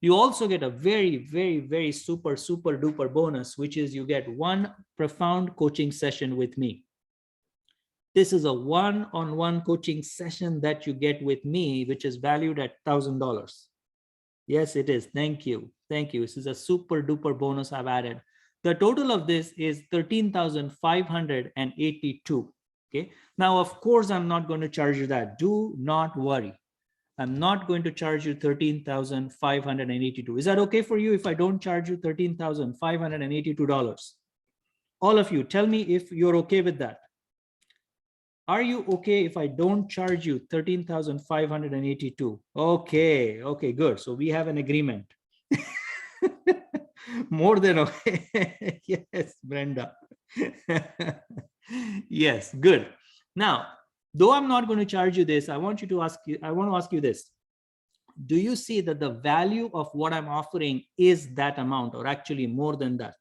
You also get a very super duper bonus, which is you get 1 profound coaching session with me. This is a one-on-one coaching session that you get with me, which is valued at $1,000. Yes, it is. Thank you. Thank you. This is a super duper bonus I've added. The total of this is 13,582. Okay. Now, of course, I'm not going to charge you that. Do not worry. I'm not going to charge you $13,582. Is that okay for you if I don't charge you $13,582? All of you, tell me if you're okay with that. Are you okay if I don't charge you $13,582? Okay, okay, good. So we have an agreement. More than okay. Yes, Brenda. Yes, good. Now, though I'm not going to charge you this, I want to ask you this. Do you see that the value of what I'm offering is that amount, or actually more than that?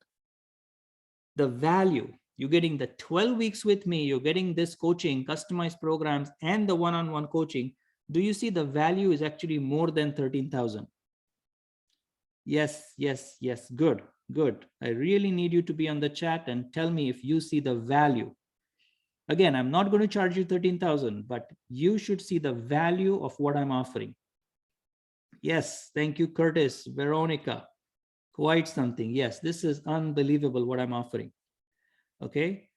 The value, you're getting the 12 weeks with me, you're getting this coaching, customized programs, and the one-on-one coaching. Do you see the value is actually more than 13,000? Yes, yes, yes. Good, good. I really need you to be on the chat and tell me if you see the value. Again, I'm not going to charge you 13,000, but you should see the value of what I'm offering. Yes, thank you, Curtis, Veronica. Quite something. Yes, this is unbelievable what I'm offering. Okay.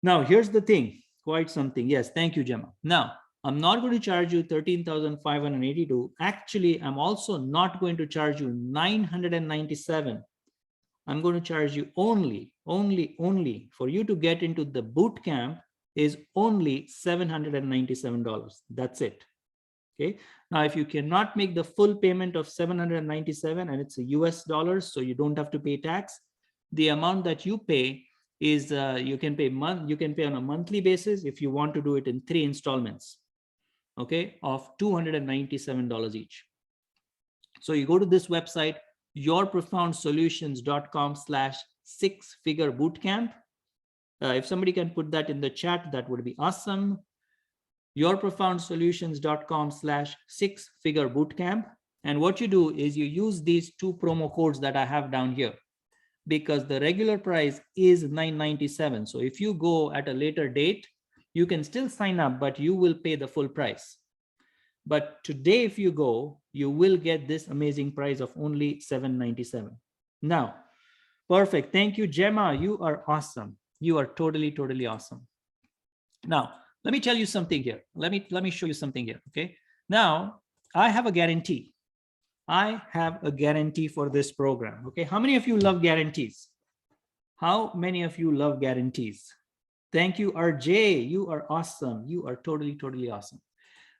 Now, here's the thing. Quite something. Yes, thank you, Gemma. Now, I'm not going to charge you 13,582. Actually, I'm also not going to charge you 997. I'm going to charge you only for you to get into the boot camp is only $797. That's it. Okay. Now, if you cannot make the full payment of 797 and it's a US dollars, so you don't have to pay tax, the amount that you pay is you can pay on a monthly basis if you want to do it in 3 installments, okay, of $297 each. So you go to this website, yourprofoundsolutions.com/six-figure bootcamp. If somebody can put that in the chat, that would be awesome. yourprofoundsolutions.com/six-figure bootcamp. And what you do is you use these 2 promo codes that I have down here, because the regular price is $997. So if you go at a later date, you can still sign up, but you will pay the full price. But today, if you go, you will get this amazing price of only $797. Now, perfect. Thank you, Gemma. You are awesome. You are totally, totally awesome. Now, let me tell you something here. Let me show you something here. Okay. Now, I have a guarantee. I have a guarantee for this program. Okay. How many of you love guarantees? How many of you love guarantees? Thank you, RJ. You are awesome. You are totally, totally awesome.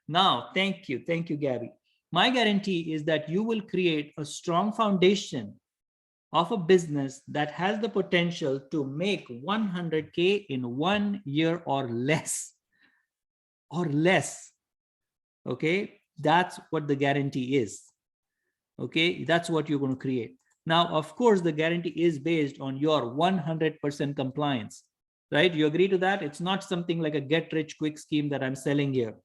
Now, thank you. Thank you, Gabby. My guarantee is that you will create a strong foundation of a business that has the potential to make 100K in 1 year or less. Okay, that's what the guarantee is. Okay, that's what you're going to create. Now, of course, the guarantee is based on your 100% compliance, right? You agree to that? It's not something like a get rich quick scheme that I'm selling here.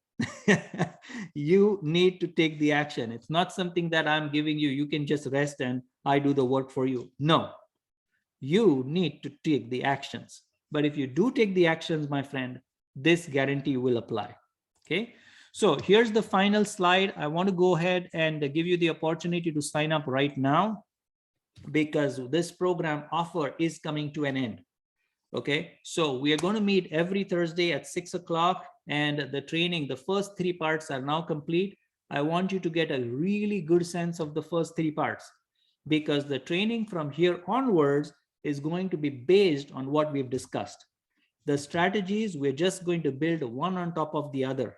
You need to take the action. It's not something that I'm giving you. You can just rest and I do the work for you. No, you need to take the actions. But if you do take the actions, my friend, this guarantee will apply. Okay. So here's the final slide. I want to go ahead and give you the opportunity to sign up right now, because this program offer is coming to an end. Okay, so we are going to meet every Thursday at 6 o'clock, and the training, the first 3 parts are now complete. I want you to get a really good sense of the first 3 parts, because the training from here onwards is going to be based on what we've discussed. The strategies, we're just going to build one on top of the other.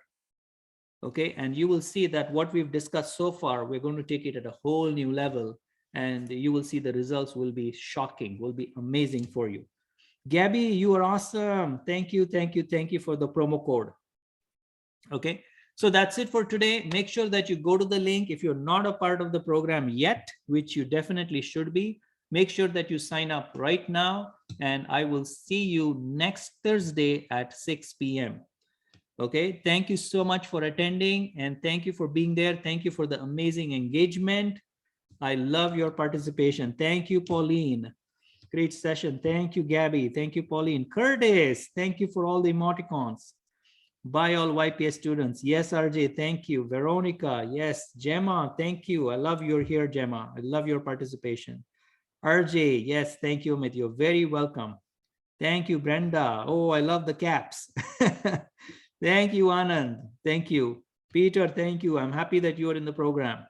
Okay, and you will see that what we've discussed so far, we're going to take it at a whole new level, and you will see the results will be shocking, will be amazing for you. Gabby, you are awesome. Thank you, thank you, thank you for the promo code. Okay, so that's it for today. Make sure that you go to the link. If you're not a part of the program yet, which you definitely should be, make sure that you sign up right now, and I will see you next Thursday at 6 p.m. Okay, thank you so much for attending, and thank you for being there. Thank you for the amazing engagement. I love your participation. Thank you, Pauline. Great session. Thank you, Gabby. Thank you, Pauline. Curtis, thank you for all the emoticons. Bye, all YPS students. Yes, RJ, thank you. Veronica, yes. Gemma, thank you. I love you're here, Gemma. I love your participation. RJ, yes, thank you, Amit. You're very welcome. Thank you, Brenda. Oh, I love the caps. Thank you, Anand. Thank you. Peter, thank you. I'm happy that you are in the program.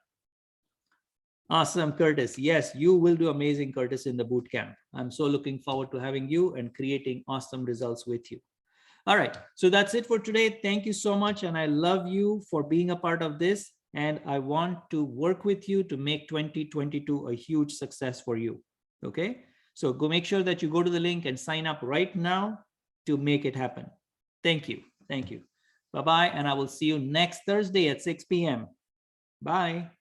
Awesome, Curtis. Yes, you will do amazing, Curtis, in the boot camp. I'm so looking forward to having you and creating awesome results with you. All right, so that's it for today. Thank you so much, and I love you for being a part of this, and I want to work with you to make 2022 a huge success for you. Okay, so go make sure that you go to the link and sign up right now to make it happen. Thank you. Thank you. Bye-bye, and I will see you next Thursday at 6 p.m. Bye.